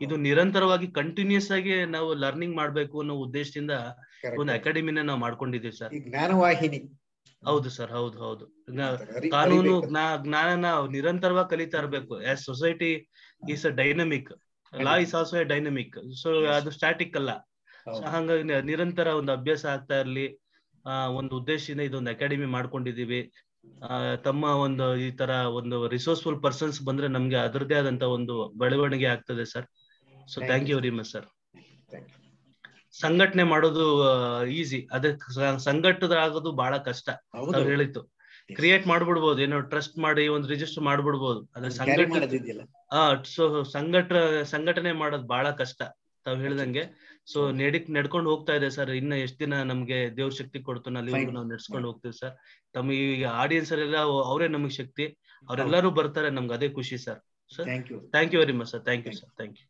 Speaker 1: ಇದು ನಿರಂತರವಾಗಿ continuous ಆಗಿ ನಾವು learning ಮಾಡ್ಬೇಕು ಅನ್ನೋ ಉದ್ದೇಶದಿಂದ ಒಂದು ಅಕಾಡೆಮಿನ ನಾವು ಮಾಡ್ಕೊಂಡಿದ್ದೀವಿ ಸರ್.
Speaker 2: ಜ್ಞಾನವಾಹಿನಿ.
Speaker 1: ಹೌದು ಸರ್, ಹೌದು ಹೌದು. ಕಾನೂನು ಜ್ಞಾನ ನಿರಂತರವಾಗಿ ಕಲಿತಾ ಇರಬೇಕು. As society is a dynamic, law is also A dynamic. So ಅದು ಸ್ಟಾಟಿಕ್ ಅಲ್ಲ. ಹಾಗಾಗಿ ನಿರಂತರ ಒಂದು ಅಭ್ಯಾಸ ಆಗ್ತಾ ಇರ್ಲಿ ಒಂದು ಉದ್ದೇಶದಿಂದ ಇದೊಂದು ಅಕಾಡೆಮಿ ಮಾಡ್ಕೊಂಡಿದೀವಿ. ತಮ್ಮ ಒಂದು ಈ ತರ ಒಂದು ರಿಸೋರ್ಸ್ಫುಲ್ ಪರ್ಸನ್ಸ್ ಬಂದ್ರೆ ನಮ್ಗೆ ಅದರದೇ ಆದಂತ ಒಂದು ಬೆಳವಣಿಗೆ ಆಗ್ತದೆ sir. So thank you very much sir. ಸಂಘಟನೆ ಮಾಡೋದು ಈಸಿ, ಅದೇ ಸಂಘಟದ ಆಗೋದು ಬಹಳ ಕಷ್ಟ. ನಾವು ಹೇಳಿತ್ತು ಕ್ರಿಯೇಟ್ ಮಾಡ್ಬಿಡ್ಬೋದು, ಏನೋ ಟ್ರಸ್ಟ್ ಮಾಡಿ ಒಂದು ರಿಜಿಸ್ಟರ್ ಮಾಡ್ಬಿಡ್ಬೋದು. ಅದ್ರ ಸೊ ಸಂಘಟನೆ ಮಾಡೋದು ಬಹಳ ಕಷ್ಟ ತಾವ್ ಹೇಳ್ದಂಗೆ. ಸೊ ನಡ್ಕೊಂಡು ಹೋಗ್ತಾ ಇದೆ ಸರ್. ಇನ್ನ ಎಷ್ಟ್ ದಿನ ನಮ್ಗೆ ದೇವ್ರ ಶಕ್ತಿ ಕೊಡ್ತು, ಅಲ್ಲಿವರೆಗೂ ನಾವು ನಡ್ಸ್ಕೊಂಡು ಹೋಗ್ತೀವಿ ಸರ್. ತಮ್ಮ ಈ ಆಡಿಯನ್ಸ್ ಅಲ್ಲೆಲ್ಲ ಅವರೇ ನಮಗ್ ಶಕ್ತಿ, ಅವರೆಲ್ಲರೂ ಬರ್ತಾರೆ, ನಮ್ಗೆ ಅದೇ ಖುಷಿ sir. Thank you very much sir. Thank you sir. Thank you.